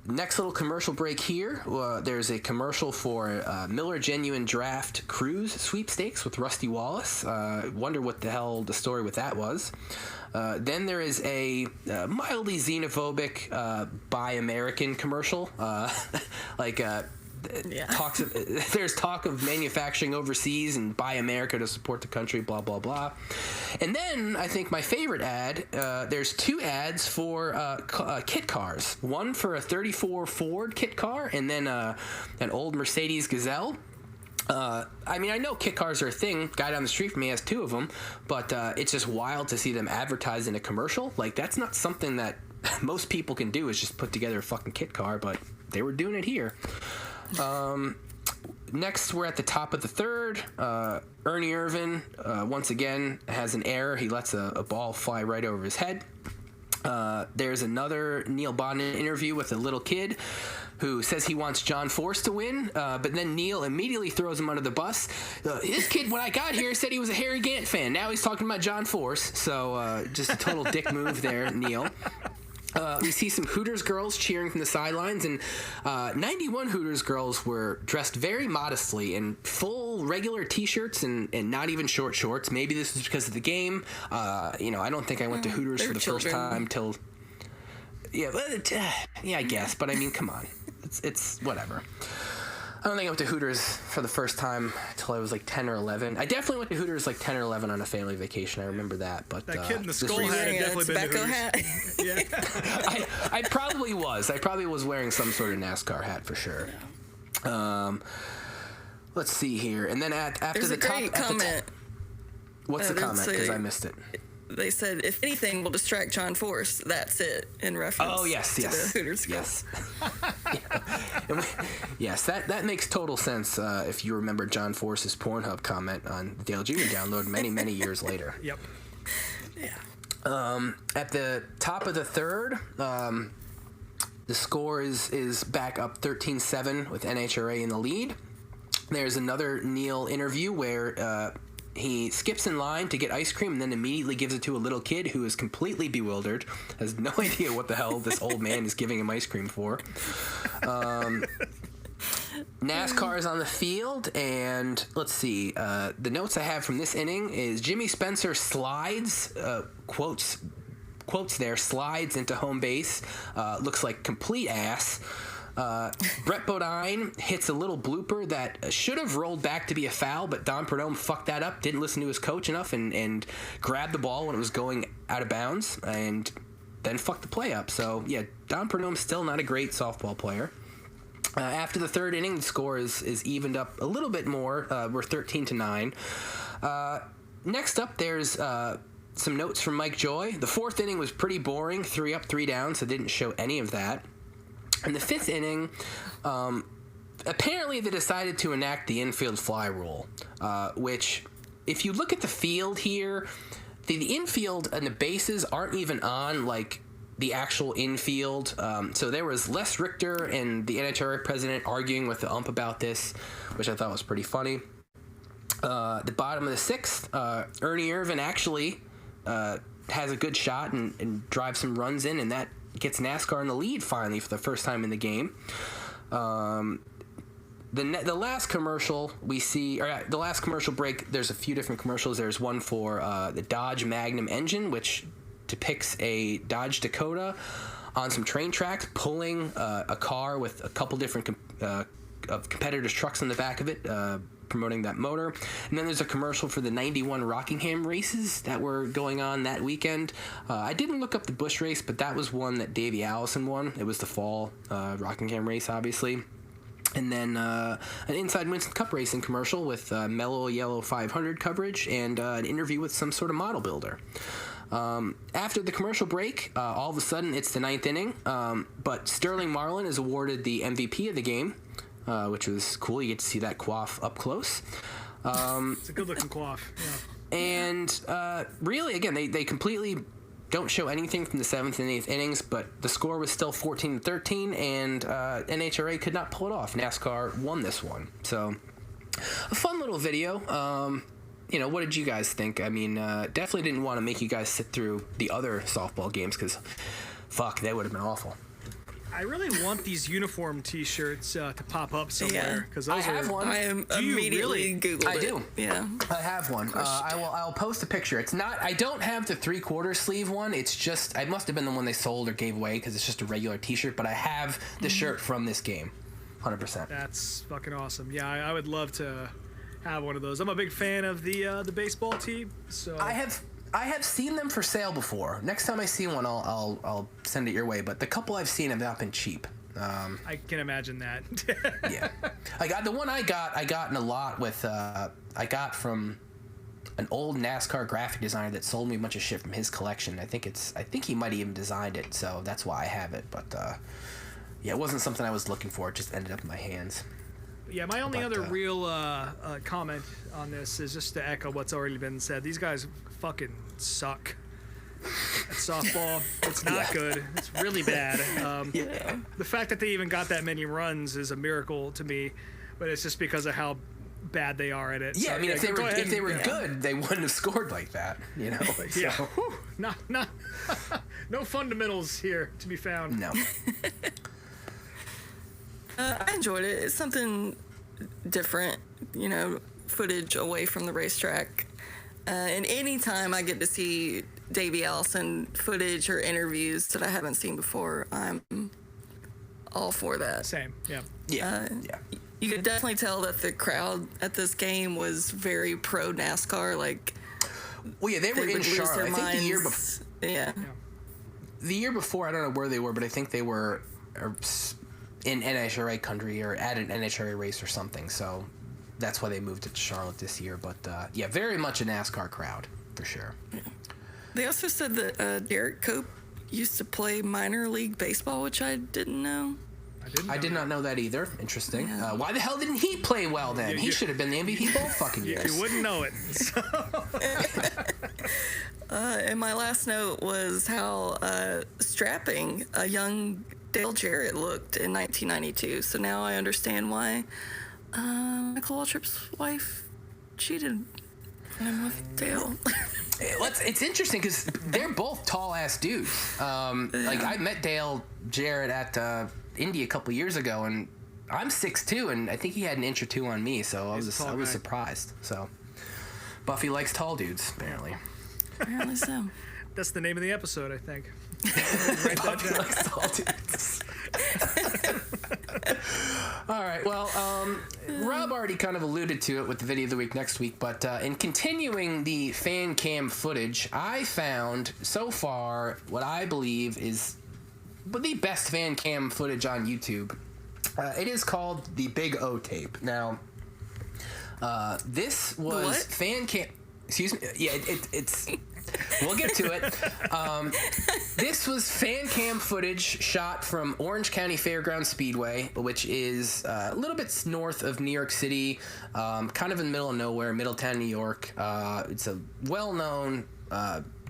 Next little commercial break here. There's a commercial for Miller Genuine Draft Cruise Sweepstakes with Rusty Wallace. Wonder what the hell the story with that was. Then there is a mildly xenophobic Buy American commercial. There's talk of manufacturing overseas and Buy America to support the country, blah, blah, blah. And then I think my favorite ad, there's 2 ads for kit cars. One for a 34 Ford kit car, and then an old Mercedes Gazelle. I mean, I know kit cars are a thing. Guy down the street from me has 2 of them, but it's just wild to see them advertised in a commercial. Like, that's not something that most people can do, is just put together a fucking kit car, but they were doing it here. Next, we're at the top of the 3rd. Ernie Irvan, once again, has an error. He lets a ball fly right over his head. There's another Neil Bonin interview with a little kid who says he wants John Force to win, but then Neil immediately throws him under the bus. This kid, when I got here, said he was a Harry Gant fan. Now he's talking about John Force, so just a total dick move there, Neil. We see some Hooters girls cheering from the sidelines, and 91 Hooters girls were dressed very modestly in full regular T-shirts and not even short shorts. Maybe this is because of the game. I don't think I went to Hooters for the first time till... Yeah, I guess, but I mean, come on. It's whatever. I don't think I went to Hooters for the first time until I was like 10 or 11. I definitely went to Hooters like 10 or 11 on a family vacation. I remember that. But that kid in the skull hat had definitely been to Hooters. Yeah. I probably was. I probably was wearing some sort of NASCAR hat for sure. Let's see here. And then after There's the a great comment. What's the comment? Because I missed it. They said, if anything will distract John Force, that's it, in reference to the Hooters girl. Yes. Yes, that makes total sense if you remember John Force's Pornhub comment on the Dale Jr. download many, many years later. Yep. Yeah. At the top of the 3rd, the score is back up 13-7 with NHRA in the lead. There's another Neil interview where... he skips in line to get ice cream and then immediately gives it to a little kid who is completely bewildered, has no idea what the hell this old man is giving him ice cream for. NASCAR is on the field, and let's see. The notes I have from this inning is Jimmy Spencer slides, quotes there, slides into home base. Looks like complete ass. Brett Bodine hits a little blooper that should have rolled back to be a foul, but Don Prudhomme fucked that up, didn't listen to his coach enough, and grabbed the ball when it was going out of bounds, and then fucked the play up. So, yeah, Don Prudhomme's still not a great softball player. After the 3rd inning, the score is evened up a little bit more. We're 13-9. Next up, there's some notes from Mike Joy. The 4th inning was pretty boring, 3 up, 3 down, so didn't show any of that. In the 5th inning, apparently they decided to enact the infield fly rule, which, if you look at the field here, the infield and the bases aren't even on, like, the actual infield. So there was Les Richter and the NHRA president arguing with the ump about this, which I thought was pretty funny. The bottom of the 6th, Ernie Irvan actually has a good shot and drives some runs in, and that gets NASCAR in the lead finally for the first time in the game. The last commercial we see, or the last commercial break, there's a few different commercials. There's one for the Dodge Magnum engine, which depicts a Dodge Dakota on some train tracks pulling a car with a couple different of competitors' trucks in the back of it, promoting that motor. And then there's a commercial for the 91 Rockingham races that were going on that weekend. I didn't look up the Busch race, but that was one that Davey Allison won. It was the fall Rockingham race, obviously. And then an Inside Winston Cup racing commercial with Mellow Yellow 500 coverage and an interview with some sort of model builder. After the commercial break, all of a sudden it's the 9th inning, but Sterling Marlin is awarded the MVP of the game, which was cool. You get to see that quaff up close. It's a good-looking quaff, yeah. And really, again, they completely don't show anything from the 7th and 8th innings, but the score was still 14-13, and NHRA could not pull it off. NASCAR won this one. So, a fun little video. What did you guys think? I mean, definitely didn't want to make you guys sit through the other softball games, because, fuck, they would have been awful. I really want these uniform T-shirts to pop up somewhere, because I have one. I am immediately Googled it. I do. Yeah. I have one. I'll post a picture. It's not. I don't have the 3/4 sleeve one. It's just. I must have been the one they sold or gave away because it's just a regular T-shirt. But I have the shirt from this game, 100%. That's fucking awesome. Yeah, I would love to have one of those. I'm a big fan of the baseball team. So I have seen them for sale before. Next time I see one, I'll send it your way. But the couple I've seen have not been cheap. I can imagine that. Yeah, the one I got in a lot with. I got from an old NASCAR graphic designer that sold me a bunch of shit from his collection. I think he might have even designed it, so that's why I have it. But yeah, it wasn't something I was looking for. It just ended up in my hands. Yeah, my only other real comment on this is just to echo what's already been said. These guys fucking suck at softball. It's not good. It's really bad. The fact that they even got that many runs is a miracle to me, but it's just because of how bad they are at it. Yeah, so, I mean, if they were good, they wouldn't have scored like that. Yeah. Whew, not no fundamentals here to be found. No. I enjoyed it. It's something different, footage away from the racetrack. And anytime I get to see Davey Allison footage or interviews that I haven't seen before, I'm all for that. Same, yeah. Yeah. You could definitely tell that the crowd at this game was very pro NASCAR. Well, yeah, they were in Charlotte. I think the year before. Yeah. The year before, I don't know where they were, but I think they were in NHRA country or at an NHRA race or something. So that's why they moved it to Charlotte this year. But yeah, very much a NASCAR crowd for sure. Yeah. They also said that Derek Cope used to play minor league baseball, which I didn't know. I did not know that either. Interesting. Yeah. Why the hell didn't he play well then? He should have been the MVP both fucking years. You wouldn't know it. So. And my last note was how strapping a young Dale Jarrett looked in 1992. So now I understand why Michael Waltrip's wife cheated on him with Dale. It's interesting because they're both tall ass dudes. Like I met Dale Jarrett at Indy a couple years ago, and I'm 6'2", and I think he had an inch or two on me, so I was surprised. So Buffy likes tall dudes, apparently. Apparently so. That's the name of the episode, I think. Buffy likes tall dudes. All right. Well, Rob already kind of alluded to it with the video of the week next week, but in continuing the fan cam footage, I found so far what I believe is the best fan cam footage on YouTube. It is called the Big O tape. Now, this was fan cam. Excuse me. Yeah, it's. We'll get to it. This was fan cam footage shot from Orange County Fairgrounds Speedway, which is a little bit north of New York City, kind of in the middle of nowhere, Middletown, New York. It's a well-known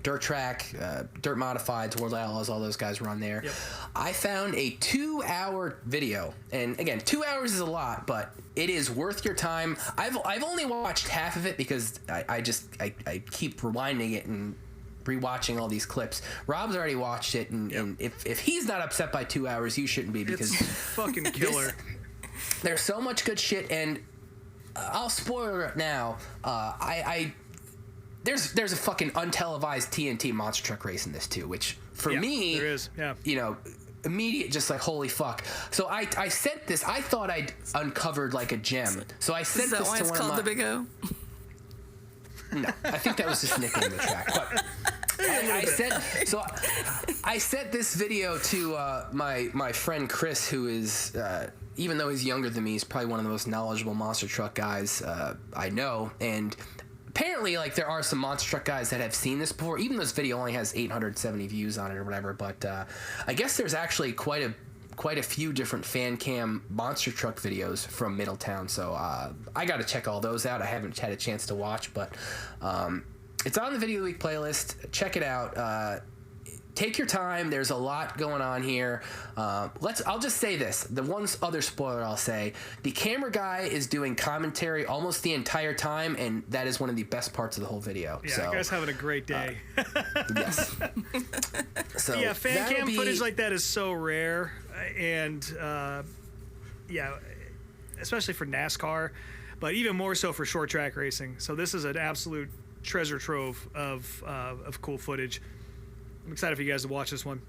dirt track, dirt modifieds, World Outlaws, all those guys run there. Yep. I found a 2-hour video, and again, 2 hours is a lot, but it is worth your time. I've only watched half of it because I keep rewinding it and rewatching all these clips. Rob's already watched it, and if he's not upset by 2 hours, you shouldn't be, because it's fucking killer. There's so much good shit, and I'll spoil it now. there's a fucking untelevised TNT monster truck race in this too, which for me, there is. Yeah. You know, immediate, just like, holy fuck. So I sent this. I thought I'd uncovered like a gem. So I sent this to one of my. Is that why it's called the Big O? No, I think that was just nicknaming the track. But I sent this video to my friend Chris, who is even though he's younger than me, he's probably one of the most knowledgeable monster truck guys I know. And apparently, like, there are some monster truck guys that have seen this before. Even though this video only has 870 views on it or whatever, but I guess there's actually quite a few different fan cam monster truck videos from Middletown. So I got to check all those out. I haven't had a chance to watch, but it's on the Video Week playlist. Check it out. Take your time. There's a lot going on here. I'll just say this. The one other spoiler I'll say, the camera guy is doing commentary almost the entire time, and that is one of the best parts of the whole video. Yeah, so, that guy's having a great day. Yes. So yeah, fan cam footage like that is so rare, and especially for NASCAR, but even more so for short track racing. So this is an absolute treasure trove of cool footage. I'm excited for you guys to watch this one.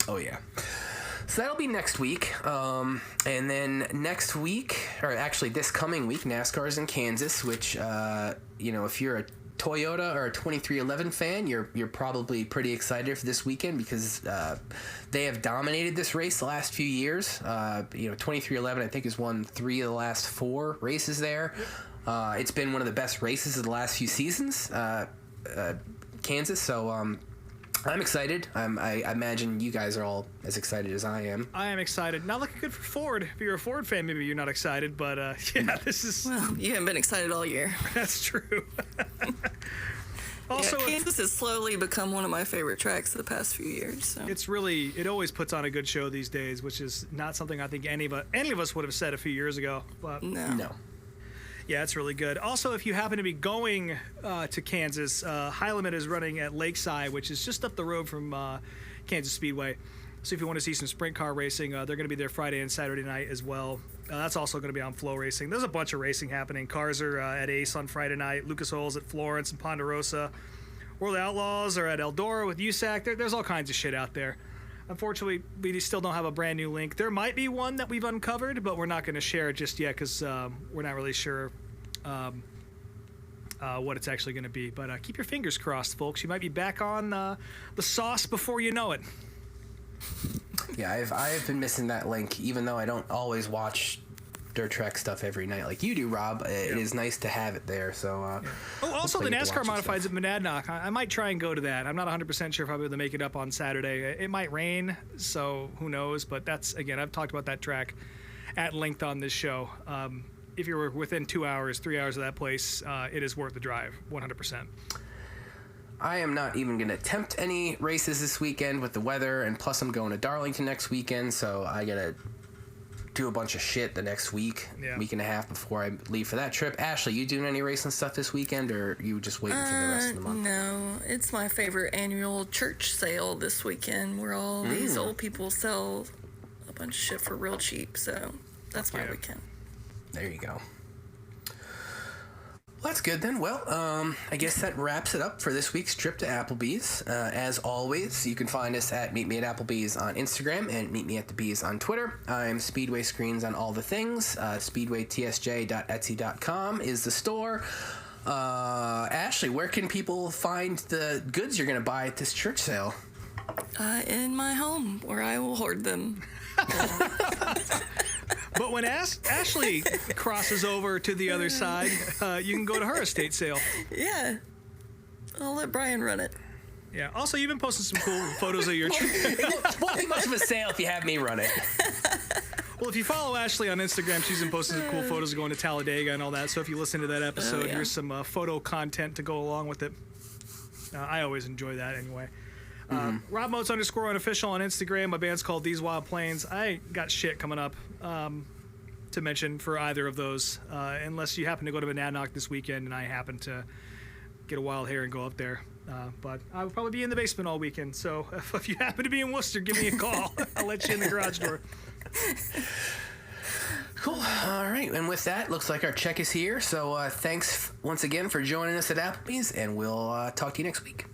Oh, yeah. So that'll be next week. And then next week, or actually this coming week, NASCAR is in Kansas, which, if you're a Toyota or a 2311 fan, you're probably pretty excited for this weekend because they have dominated this race the last few years. 2311, I think, has won 3 of the last 4 races there. It's been one of the best races of the last few seasons, Kansas. So, I'm excited. I imagine you guys are all as excited as I am. I am excited. Not looking good for Ford. If you're a Ford fan, maybe you're not excited, but this is... Well, you haven't been excited all year. That's true. Also, Kansas has slowly become one of my favorite tracks of the past few years. So. It always puts on a good show these days, which is not something I think any of us would have said a few years ago. But No. Yeah, it's really good. Also, if you happen to be going to Kansas, High Limit is running at Lakeside, which is just up the road from Kansas Speedway. So if you want to see some sprint car racing, they're going to be there Friday and Saturday night as well. That's also going to be on Flow Racing. There's a bunch of racing happening. Cars are at Ace on Friday night. Lucas Oil's at Florence and Ponderosa. World Outlaws are at Eldora with USAC. There's all kinds of shit out there. Unfortunately, we still don't have a brand new link. There might be one that we've uncovered, but we're not going to share it just yet because we're not really sure what it's actually going to be. But keep your fingers crossed, folks. You might be back on the sauce before you know it. Yeah, I've been missing that link, even though I don't always watch dirt track stuff every night like you do, Rob. It is nice to have it there. So. Also the NASCAR Modifieds at Monadnock. I might try and go to that. I'm not 100% sure if I'll be able to make it up on Saturday. It might rain, so who knows? But that's, again, I've talked about that track at length on this show. If you were within 2 hours, 3 hours of that place, it is worth the drive, 100%. I am not even going to attempt any races this weekend with the weather, and plus I'm going to Darlington next weekend, so I got to do a bunch of shit the next week and a half before I leave for that trip. Ashley, you doing any racing stuff this weekend, or are you just waiting for the rest of the month? No, it's my favorite annual church sale this weekend where all these old people sell a bunch of shit for real cheap, so that's my weekend. There you go. Well, that's good then. Well, I guess that wraps it up for this week's trip to Applebee's. As always, you can find us at Meet Me at Applebee's on Instagram and Meet Me at the Bees on Twitter. I'm Speedway Screens on all the things. SpeedwayTSJ.etsy.com is the store. Ashley, where can people find the goods you're going to buy at this church sale? In my home, where I will hoard them. But when Ashley crosses over to the other side, you can go to her estate sale. Yeah. I'll let Brian run it. Yeah. Also, you've been posting some cool photos of your trip. It won't be much of a sale if you have me run it. Well, if you follow Ashley on Instagram, she's been posting some cool photos of going to Talladega and all that. So if you listen to that episode, here's some photo content to go along with it. I always enjoy that anyway. Rob Motes _ unofficial on Instagram. My band's called These Wild Plains. I ain't got shit coming up to mention for either of those, unless you happen to go to Monadnock this weekend and I happen to get a wild hair and go up there. But I'll probably be in the basement all weekend. So if you happen to be in Worcester, give me a call. I'll let you in the garage door. Cool. All right. And with that, looks like our check is here. So thanks once again for joining us at Applebee's, and we'll talk to you next week.